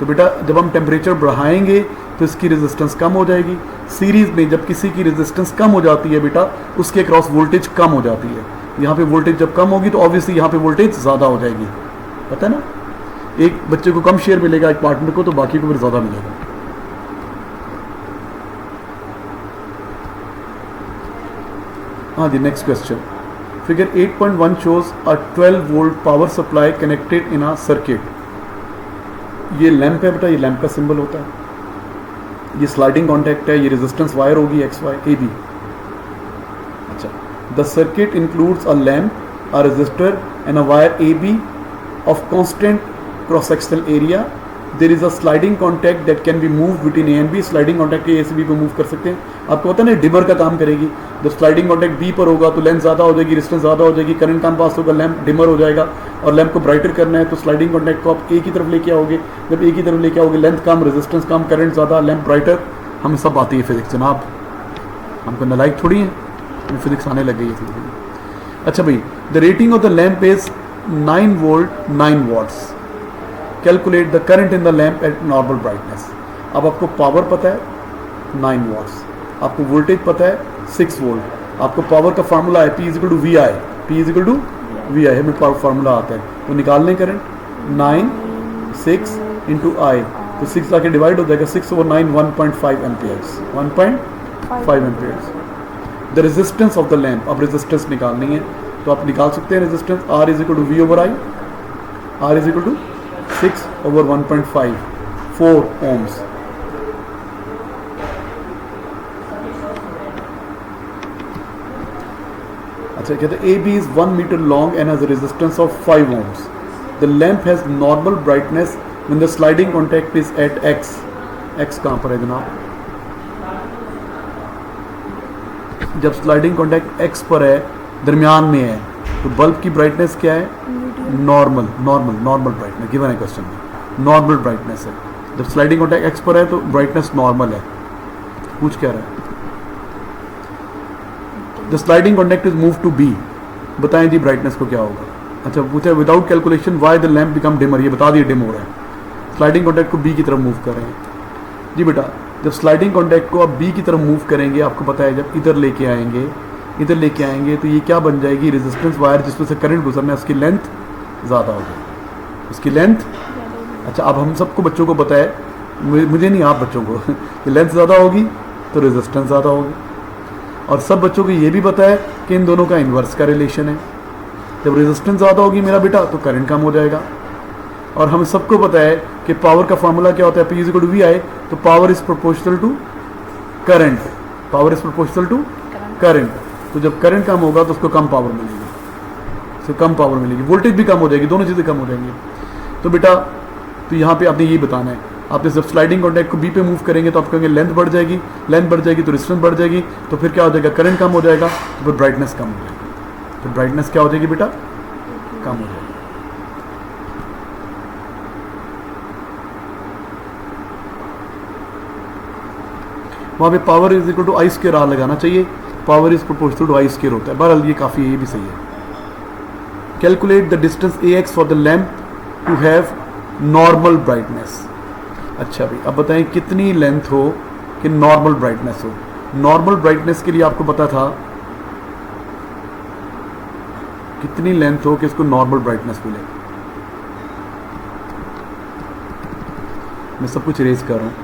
तो बेटा जब हम टेम्परेचर बढ़ाएंगे तो इसकी रेजिस्टेंस कम हो जाएगी। सीरीज में जब किसी की रेजिस्टेंस कम हो जाती है बेटा, उसके क्रॉस वोल्टेज कम हो जाती है। यहाँ पे वोल्टेज जब कम होगी तो ऑब्वियसली यहाँ पे वोल्टेज ज़्यादा हो जाएगी, पता है ना। एक बच्चे को कम शेयर मिलेगा एक पार्टनर को, तो बाकी को फिर ज़्यादा मिलेगा। हाँ जी, next question. Figure 8.1 shows a 12 volt power supply connected in a circuit। ये लैंप है बेटा, ये लैंप का सिंबल होता है। ये स्लाइडिंग कॉन्टैक्ट है, ये रेजिस्टेंस वायर होगी XY AB। अच्छा, the circuit includes a lamp, a resistor and a wire AB of constant cross sectional area। There is a sliding contact that can be move between A and B। Sliding contact A से B को move कर सकते हैं। आपको पता है ना, dimmer का काम करेगी। जब स्लाइडिंग कॉन्टैक्ट B पर होगा तो लेंथ ज़्यादा हो जाएगी, रेजिस्टेंस ज़्यादा हो जाएगी, करंट कम पास होगा, लैंप डिमर हो जाएगा। और लैंप को ब्राइटर करना है तो स्लाइडिंग कॉन्टैक्ट को आप A की तरफ लेके आओगे। जब A की तरफ लेके आओगे, लेंथ कम, रेजिस्टेंस कम, करंट ज़्यादा, लैंप ब्राइटर। हमें सब आती है फिजिक्स जनाब, हमको नालायक थोड़ी है, हमें फिजिक्स आने लग गई है। अच्छा भाई, the rating of the lamp is 9 volt 9 watts. Calculate the current in the lamp at normal brightness. अब आपको पावर पता है 9 वाट्स, आपको वोल्टेज पता है 6 वोल्ट, आपको पावर का फार्मूला है P equal to VI। P equal to VI हमें पावर फार्मूला आता है, तो निकालने करंट 9 6 इंटू I, तो 6 आके डिवाइड हो जाएगा, 6/9 1.5 amperes, 1.5 amperes. The resistance of the lamp, अब रेजिस्टेंस निकालनी है तो आप निकाल सकते हैं resistance. R is equal to V/I। R is equal to 6/1.5, 4 ohms। अच्छा, कहते हैं AB is 1 meter long and has a resistance of 5 ohms। The lamp has normal brightness when the sliding contact is at X। X कहाँ पर है जनाब? जब sliding contact X पर है, दरमियान में है, तो बल्ब की ब्राइटनेस क्या है? Normal brightness. गिवन है क्वेश्चन में, नॉर्मल ब्राइटनेस है। जब स्लाइडिंग कॉन्टैक्ट X पर है तो ब्राइटनेस नॉर्मल है। पूछ क्या रहा है? The sliding contact is move to B। बताएं जी ब्राइटनेस को क्या होगा? अच्छा, पूछा है without calculation why the lamp become dimmer. ये बता दिए डिम हो रहा है। स्लाइडिंग कॉन्टैक्ट को B की तरफ मूव कर रहे हैं। जी बेटा, जब स्लाइडिंग कॉन्टैक्ट को आप B की तरफ मूव करेंगे, आपको पता है जब इधर लेके आएंगे तो ये क्या बन जाएगी? रेजिस्टेंस वायर जिसमें से करंट गुजरना है, उसकी लेंथ ज़्यादा होगी, उसकी लेंथ। अच्छा, अब हम सबको बच्चों को पता है, मुझे नहीं, आप बच्चों को कि लेंथ ज़्यादा होगी तो रेजिस्टेंस ज़्यादा होगी। और सब बच्चों को ये भी पता है कि इन दोनों का इन्वर्स का रिलेशन है। जब रेजिस्टेंस ज़्यादा होगी मेरा बेटा तो करंट कम हो जाएगा। और हमें सबको पता है कि पावर का फार्मूला क्या होता है? P equal to VI। तो power is proportional to current, power is proportional to current. तो जब करंट कम होगा तो उसको कम पावर मिलेगी, उसको कम पावर मिलेगी, वोल्टेज भी कम हो जाएगी, दोनों चीज़ें कम हो जाएंगी। तो बेटा, तो यहाँ पे आपने यही बताना है। आपने जब स्लाइडिंग कॉन्टैक्ट को B पे मूव करेंगे तो आप कहेंगे लेंथ बढ़ जाएगी, लेंथ बढ़ जाएगी तो रेजिस्टेंस बढ़ जाएगी, तो फिर क्या हो जाएगा? करंट कम हो जाएगा, तो फिर ब्राइटनेस कम हो जाएगी। फिर ब्राइटनेस क्या हो जाएगी बेटा? कम हो जाएगी। वहाँ पे power is equal to I square R लगाना चाहिए। Power is proportional to I square होता है। बहरहाल ये काफ़ी, ये भी सही है। Calculate the distance AX for the lamp to have normal brightness. अच्छा भाई, अब बताएं कितनी लेंथ हो कि नॉर्मल ब्राइटनेस हो? नॉर्मल ब्राइटनेस के लिए आपको पता था कितनी लेंथ हो कि इसको नॉर्मल ब्राइटनेस मिले। मैं सब कुछ इरेज कर रहा हूँ।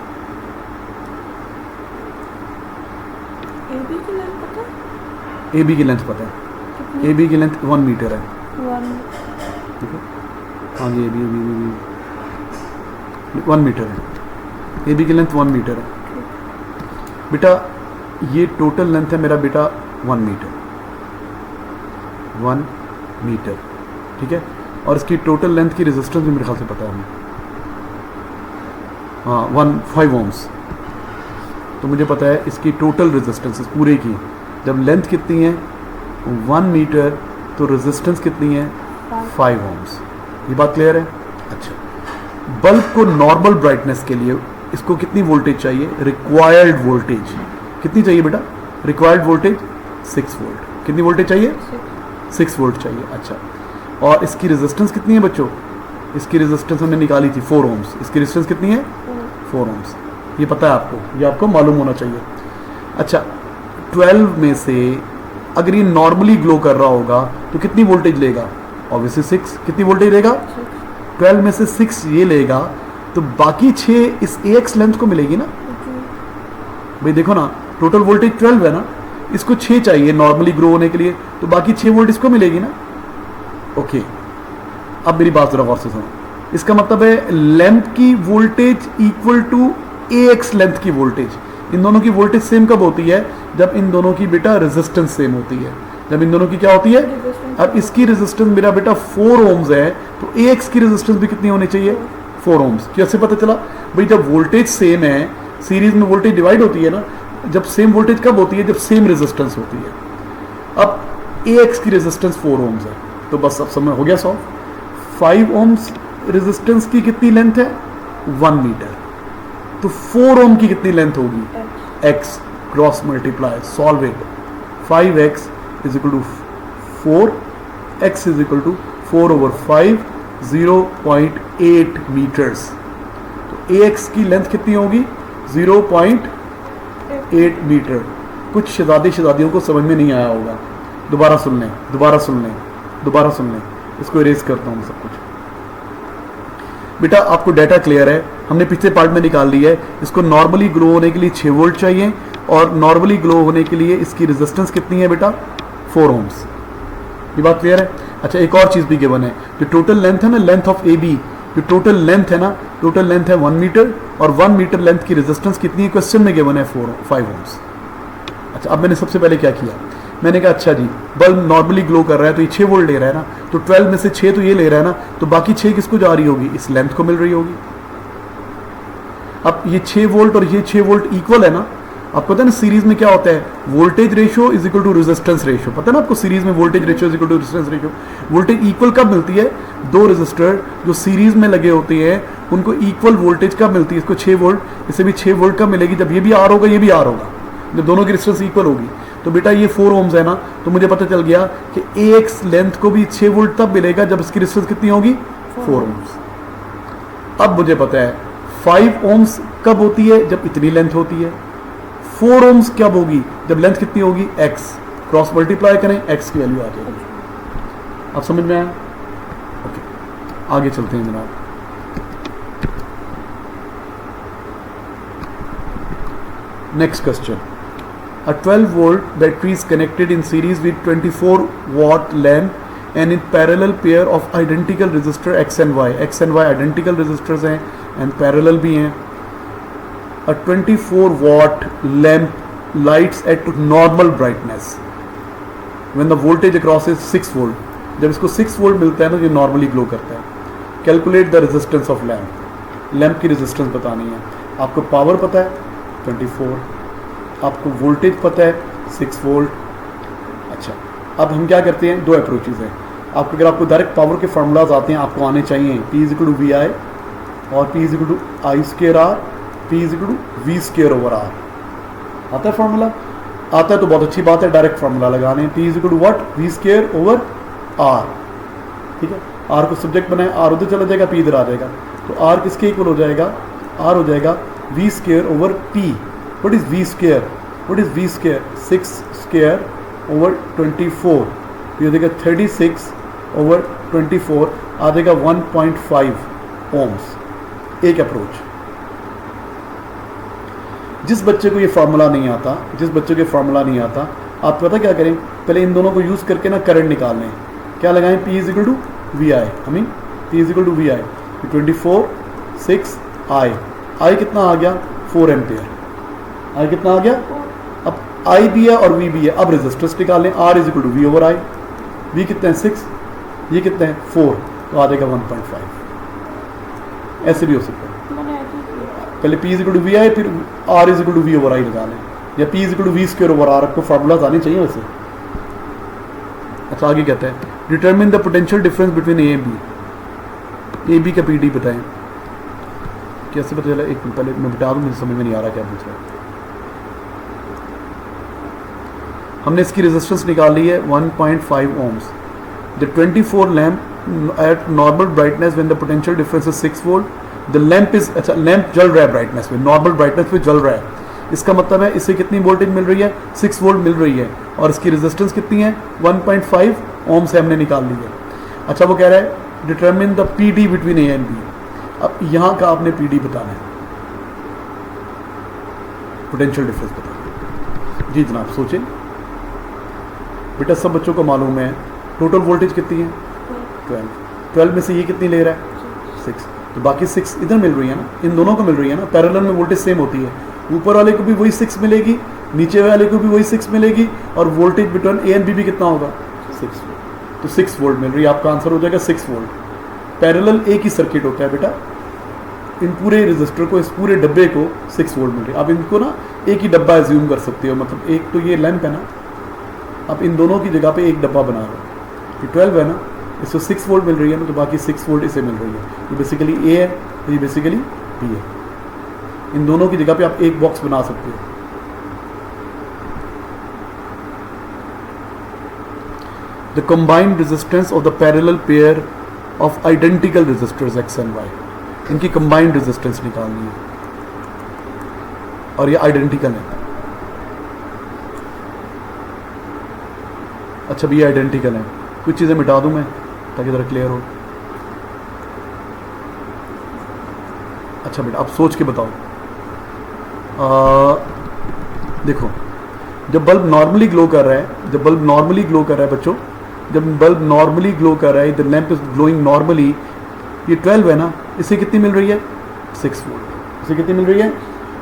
AB की लेंथ पता है? AB की लेंथ 1 मीटर है। ठीक है, हाँ जी, AB 1 मीटर है। AB की लेंथ 1 मीटर है बेटा। ये टोटल लेंथ है मेरा बेटा 1 मीटर, 1 मीटर। ठीक है, और इसकी टोटल लेंथ की रेजिस्टेंस भी मेरे ख्याल से पता है हमें, हाँ 5 ohms। तो मुझे पता है इसकी टोटल रेजिस्टेंस पूरे की, जब लेंथ कितनी है 1 मीटर तो रेजिस्टेंस कितनी है 5 ohms। ये बात क्लियर है? अच्छा, बल्ब को नॉर्मल ब्राइटनेस के लिए इसको कितनी वोल्टेज चाहिए, रिक्वायर्ड वोल्टेज कितनी चाहिए बेटा, रिक्वायर्ड वोल्टेज 6 वोल्ट। कितनी वोल्टेज चाहिए, 6 वोल्ट चाहिए। अच्छा, और इसकी रेजिस्टेंस कितनी है बच्चों, इसकी रेजिस्टेंस हमने निकाली थी 4 ओम्स। इसकी रेजिस्टेंस कितनी है, 4 ओम्स। ये पता है आपको, ये आपको मालूम होना चाहिए। अच्छा, 12 में से अगर ये नॉर्मली ग्लो कर रहा होगा तो कितनी वोल्टेज लेगा, ऑब्वियसली 6। कितनी वोल्टेज लेगा, 12 में से 6 ये लेगा, तो बाकी 6 इस AX लेंथ को मिलेगी ना। भाई देखो ना, टोटल वोल्टेज 12 है ना, इसको 6 चाहिए नॉर्मली ग्रो होने के लिए, तो बाकी 6 वोल्ट इसको मिलेगी ना। ओके, अब मेरी बात जरा गौर से सुनो। इसका मतलब है लैंप की voltage equal to AX length की वोल्टेज। इन दोनों की वोल्टेज सेम कब होती है, जब इन दोनों की बेटा रेजिस्टेंस सेम होती है। जब इन दोनों की क्या होती है, अब इसकी रेजिस्टेंस मेरा बेटा 4 ओम्स है, तो AX की रेजिस्टेंस भी कितनी होनी चाहिए, 4 ओम्स। कैसे पता चला, भाई जब वोल्टेज सेम है, सीरीज में वोल्टेज डिवाइड होती है ना, जब सेम वोल्टेज कब होती है, जब सेम रेजिस्टेंस होती है। अब AX की रेजिस्टेंस 4 ओम्स है, तो बस अब समय हो गया सॉल्व। 5 ओम्स रेजिस्टेंस की कितनी लेंथ है, 1 मीटर, तो 4 ओम की कितनी लेंथ होगी, x cross multiply, solve it. 5x is equal to 4, x is equal to 4/5, 0.8 metres. तो AX की लेंथ कितनी होगी, 0.8 मीटर। कुछ शहजादियों को समझ में नहीं आया होगा, दोबारा सुन लें, दोबारा सुन लें, दोबारा सुन लें। इसको इरेज करता हूँ सब कुछ। बेटा आपको डाटा क्लियर है, हमने पिछले पार्ट में निकाल लिया है। इसको नॉर्मली ग्रो होने के लिए 6 वोल्ट चाहिए, और नॉर्मली ग्लो होने के लिए इसकी रेजिस्टेंस कितनी है बेटा, 4 ओम्स। ये बात क्लियर है। अच्छा, एक और चीज भी गिवन है, जो टोटल लेंथ है ना, लेंथ ऑफ AB, जो टोटल लेंथ है ना, टोटल लेंथ है 1 मीटर, और 1 मीटर लेंथ की रेजिस्टेंस कितनी है, क्वेश्चन में गिवन है 5 ओम्स। अच्छा, अब मैंने सबसे पहले क्या किया, मैंने कहा अच्छा जी बल्ब नॉर्मली ग्लो कर रहा है तो ये 6 वोल्ट ले रहा है ना, तो 12 में से 6 तो ये ले रहा है ना, तो बाकी 6 किसको जा रही होगी, इस लेंथ को मिल रही होगी। अब ये 6 वोल्ट और ये 6 वोल्ट इक्वल है ना। आपको पता है ना सीरीज में क्या होता है, voltage ratio is equal to resistance ratio. पता है ना आपको, सीरीज में voltage ratio is equal to resistance ratio. Voltage equal कब मिलती है, 2 रेजिस्टर जो सीरीज में लगे होते हैं उनको इक्वल वोल्टेज कब मिलती है, इसको 6 वोल्ट, इसे भी 6 वोल्ट कब मिलेगी, जब ये भी आर होगा ये भी आर होगा, जब दोनों की रेजिस्टेंस इक्वल होगी। तो बेटा ये 4 ओम्स है ना, तो मुझे पता चल गया कि AX लेंथ को भी 6 वोल्ट तब मिलेगा जब इसकी रेजिस्टेंस कितनी होगी, 4 ओम्स। अब मुझे पता है 5 ओम्स कब होती है, जब इतनी लेंथ होती है। 4 ओम्स कब होगी, जब लेंथ कितनी होगी, x, क्रॉस मल्टीप्लाई करें, x की वैल्यू आ जाएगी। अब समझ में आया। ओके, आगे चलते हैं जनाब। Next question, a 12 volt battery is connected in series with 24 watt lamp and in parallel pair of identical resistor x and y identical resistors हैं and parallel भी हैं। a 24 watt lamp lights at normal brightness when the voltage across is 6 volt। जब इसको 6 volt मिलता है ना, ये normally glow करता है। Calculate the resistance of lamp, lamp की रेजिस्टेंस बतानी है। आपको पावर पता है 24, आपको वोल्टेज पता है 6 वोल्ट। अच्छा, अब हम क्या करते हैं, 2 अप्रोचेज हैं। आपको अगर आपको डायरेक्ट पावर के फार्मूलाज आते हैं, आपको आने चाहिए P is equal to VI और P is equal to I square R, P is equal to V square over R। आता है फार्मूला, आता है तो बहुत अच्छी बात है, डायरेक्ट फार्मूला लगाने। P is equal to what, V square over R। ठीक है, R को सब्जेक्ट बनाए, R उधर चला जाएगा, P इधर आ जाएगा, तो R किसके इक्वल हो जाएगा, R हो जाएगा V square over P। What is V square? What is V square? 6 square over 24। ये देगा 36 over 24 आ जाएगा 1.5 ओम्स। एक अप्रोच। जिस बच्चे को ये फार्मूला नहीं आता, जिस बच्चे को फार्मूला नहीं आता, आप पता क्या करें, पहले इन दोनों को यूज करके ना करंट निकाल लें। क्या लगाएं, P is equal to VI, I mean P is equal to VI, 24 6 I कितना आ गया, 4 एम्पियर। I कितना आ गया, अब I भी है और V भी है। अब रेजिस्टेंस निकाल लें, R is equal to V over I। V कितने हैं 6, ये कितने हैं 4, तो आ जाएगा 1.5। ऐसे भी हो सकता है, पहले P is equal to VI, फिर R is equal to V over I लगा लें, या P is equal to V square over R। आपको फार्मूलाज आने चाहिए वैसे। अच्छा, आगे कहता है determine the potential difference between A and B। AB का PD बताएं। कैसे पता चला? एक मिनट पहले मैं बता दूँ, मुझे समझ में नहीं आ रहा क्या पूछ रहा है। हमने इसकी रेजिस्टेंस निकाल ली है 1.5 ohms. The 24 lamp at normal brightness when the potential difference is 6 volt. The lamp is, अच्छा लैंप जल रहा है ब्राइटनेस में, नॉर्मल ब्राइटनेस में जल रहा है, इसका मतलब है इससे कितनी वोल्टेज मिल रही है? 6 वोल्ट मिल रही है, और इसकी रेजिस्टेंस कितनी है? 1.5 ओम से हमने निकाल ली है। अच्छा वो कह रहा है determine the P D between A and B. अब यहाँ का आपने पी डी बताना है, पोटेंशियल डिफरेंस बताना। जी जनाब सोचें बेटा, सब बच्चों को मालूम है टोटल वोल्टेज कितनी है? 12 में से ये कितनी ले रहा है? 6, तो बाकी 6 इधर मिल रही है ना, इन दोनों को मिल रही है ना, पैरेलल में वोल्टेज सेम होती है, ऊपर वाले को भी वही 6 मिलेगी, नीचे वाले को भी वही 6 मिलेगी, और voltage between A and B भी कितना होगा? 6 वोल्ट। तो 6 वोल्ट मिल रही है, आपका आंसर हो जाएगा 6 वोल्ट। पैरेलल एक ही सर्किट होता है बेटा, इन पूरे रजिस्टर को, इस पूरे डब्बे को 6 वोल्ट मिल रही है। आप इनको ना एक ही डब्बा एज्यूम कर सकते हो, मतलब एक तो ये लैंप है ना, आप इन दोनों की जगह पे एक डब्बा बना रहे हो, ये 12 है ना, इसको 6 वोल्ट मिल रही है ना, तो बाकी 6 वोल्ट इसे मिल रही है। ये बेसिकली ए है, ये बेसिकली बी है, इन दोनों की जगह पे आप एक बॉक्स बना सकते हो। The combined resistance of the parallel pair of identical resistors X and Y, इनकी कंबाइंड रेजिस्टेंस निकालनी है, और ये आइडेंटिकल है। अच्छा भैया आइडेंटिकल है, कुछ चीज़ें मिटा दूं मैं ताकि ज़रा क्लियर हो। अच्छा बेटा आप सोच के बताओ। देखो जब बल्ब नॉर्मली ग्लो कर रहा है, जब बल्ब नॉर्मली ग्लो कर रहा है बच्चों, जब बल्ब नॉर्मली ग्लो कर रहा है, the lamp is glowing normally, ये 12 है ना, इसे कितनी मिल रही है? 6 वोल्ट। इसे कितनी मिल रही है?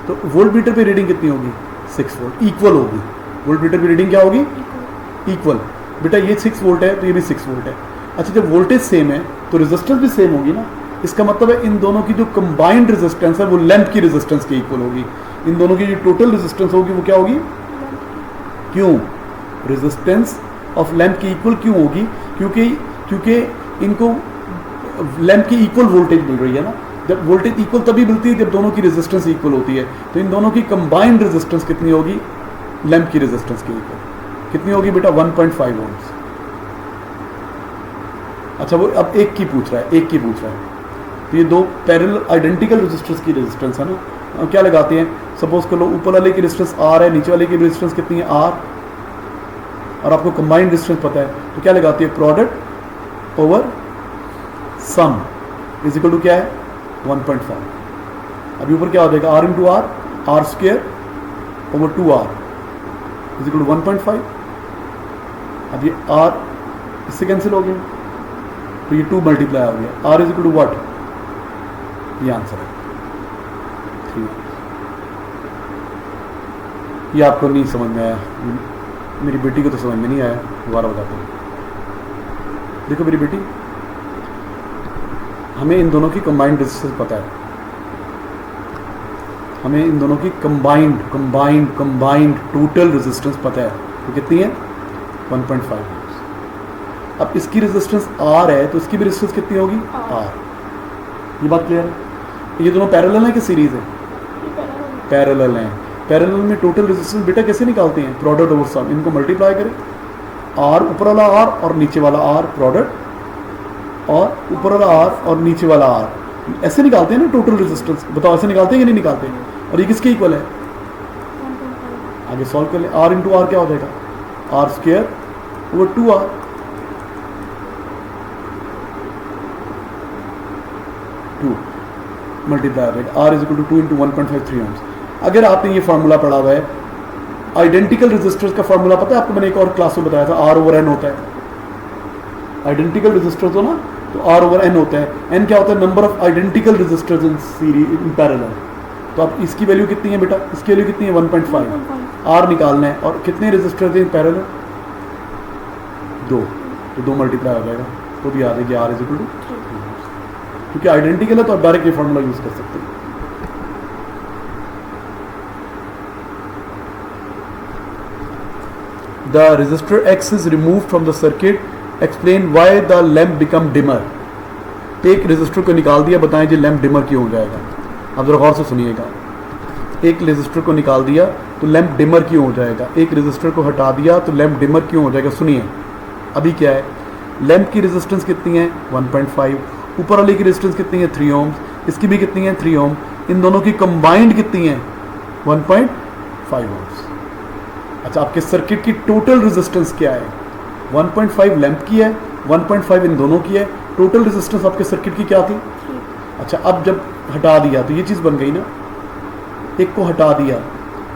तो वोल्ट मीटर पे रीडिंग कितनी होगी? 6 वोल्ट, इक्वल होगी। वोल्ट मीटर पे रीडिंग क्या होगी? इक्वल। बेटा ये 6 वोल्ट है तो ये भी 6 वोल्ट है। अच्छा जब वोल्टेज सेम है तो रेजिस्टेंस भी सेम होगी ना, इसका मतलब है इन दोनों की जो कंबाइंड रेजिस्टेंस है वो लैंप की रेजिस्टेंस के इक्वल होगी। इन दोनों की जो टोटल रेजिस्टेंस होगी वो क्या होगी? क्यों? रेजिस्टेंस ऑफ लैंप की इक्वल क्यों होगी? क्योंकि इनको लैंप की इक्वल वोल्टेज मिल रही है ना। जब वोल्टेज इक्वल तभी मिलती है जब दोनों की रेजिस्टेंस इक्वल होती है, तो इन दोनों की कंबाइंड रेजिस्टेंस कितनी होगी? लैंप की रेजिस्टेंस के इक्वल कितनी होगी बेटा? 1.5 ओम्स। अच्छा वो अब एक की पूछ रहा है, एक की पूछ रहा है, तो ये दो पैरेलल आइडेंटिकल रेजिस्टर्स की रेजिस्टेंस है ना, क्या लगाते हैं? सपोज कर लो ऊपर वाले की रेजिस्टेंस R है, नीचे वाले की रेजिस्टेंस कितनी है? R, और आपको कंबाइंड रेजिस्टेंस पता है, तो क्या लगाती है? Product over sum is equal to क्या है? 1.5। अभी ऊपर क्या हो जाएगा? R into R, R square over 2R is equal to 1.5। अब ये R इससे कैंसिल हो गया, तो ये 2 मल्टीप्लाई हो गया। R is equal to what? ये आंसर है 3। ये आपको नहीं समझ में आया, मेरी बेटी को तो समझ में नहीं आया, दोबारा बताता हूँ। देखो मेरी बेटी, हमें इन दोनों की कंबाइंड रेजिस्टेंस पता है, हमें इन दोनों की कंबाइंड टोटल रेजिस्टेंस पता है, तो कितनी है? 1.5। अब इसकी रेजिस्टेंस R है तो इसकी भी रेजिस्टेंस कितनी होगी? R। ये बात क्लियर है? ये दोनों पैरेलल हैं कि सीरीज है? पैरेलल हैं। पैरेलल में टोटल रेजिस्टेंस बेटा कैसे निकालते हैं? प्रोडक्ट ओवर सम, इनको मल्टीप्लाई करें, R ऊपर वाला R और नीचे वाला R, प्रोडक्ट और ऊपर वाला R और नीचे वाला R, ऐसे निकालते हैं ना टोटल रेजिस्टेंस। बताओ ऐसे निकालते हैं कि नहीं निकालते हैं? और ये किसके इक्वल है? आगे सॉल्व कर ले। R इंटू R क्या हो जाएगा? R square over 2R। Multiply हो जाएगा, R is equal to 2 into 1.5 3 ohms. अगर आपने ये फार्मूला पढ़ा हुआ है, आइडेंटिकल रेजिस्टर्स का फार्मूला पता है आपको? मैंने एक और क्लास में बताया था, R ओवर N होता है। आइडेंटिकल रेजिस्टर्स हो ना, तो R ओवर N होता है। N क्या होता है? Number of identical resistors in series, in parallel. तो अब इसकी वैल्यू कितनी है बेटा? इसकी वैल्यू कितनी है? 1.5। R निकालना है, और कितने रेजिस्टर्स हैं इन पैरेलल? 2, तो 2 मल्टीप्लाई हो जाएगा, तो भी आ जाएगी R इज इक्वल टू, क्योंकि आइडेंटिकल है तो आप डायरेक्ट ये फॉर्मूला यूज कर सकते हैं। The resistor X is removed from the circuit. Explain why the lamp become dimmer. एक रेजिस्टर को निकाल दिया, बताएं जी लैंप डिमर क्यों हो जाएगा? अब जरा गौर से सुनिएगा, एक रेजिस्टर को निकाल दिया तो लैंप डिमर क्यों हो जाएगा, एक रेजिस्टर को हटा दिया तो लैंप डिमर क्यों हो जाएगा। सुनिए अभी क्या है, लैंप की रेजिस्टेंस कितनी है 1.5, ऊपर वाली की रेजिस्टेंस कितनी है 3 ओम, इसकी भी कितनी है 3 ओम, इन दोनों की कंबाइंड कितनी है 1.5 ओम्स। अच्छा, आपके सर्किट की टोटल रेजिस्टेंस क्या है, 1.5 लैंप की है, 1.5 इन दोनों की है, टोटल रेजिस्टेंस आपके सर्किट की क्या थी। अच्छा, अब जब हटा दिया तो ये चीज़ बन गई ना, एक को हटा दिया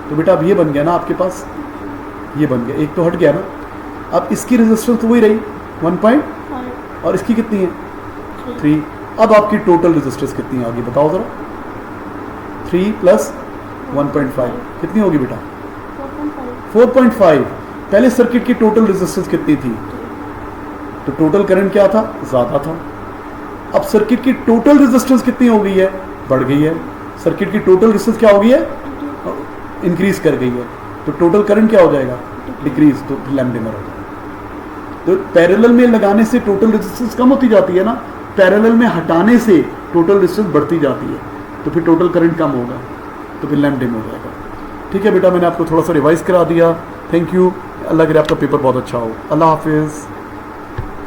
तो बेटा अब ये बन गया ना आपके पास, ये बन गया, एक तो हट गया ना। अब इसकी रेजिस्टेंस तो वही रही 1. और इसकी कितनी है 3। अब आपकी टोटल रेजिस्टेंस कितनी आ गई बताओ ज़रा, 3 + 1.5 कितनी होगी बेटा 4.5। पहले सर्किट की टोटल रेजिस्टेंस कितनी थी, तो टोटल करंट क्या था, ज़्यादा था। अब सर्किट की टोटल रेजिस्टेंस कितनी हो गई है, बढ़ गई है। सर्किट की टोटल रेजिस्टेंस क्या हो गई है, इंक्रीज कर गई है, तो टोटल करंट क्या हो जाएगा, डिक्रीज, तो लैंप डिमर हो जाएगा। तो पैरेलल में लगाने से टोटल रेजिस्टेंस कम होती जाती है ना, पैरेलल में हटाने से टोटल रेजिस्टेंस बढ़ती जाती है, तो फिर टोटल करंट कम होगा, तो फिर लैंप डिम हो जाएगा। ठीक है बेटा, मैंने आपको थोड़ा सा रिवाइज करा दिया। थैंक यू, अल्लाह करे आपका पेपर बहुत अच्छा हो। अल्लाह हाफिज़।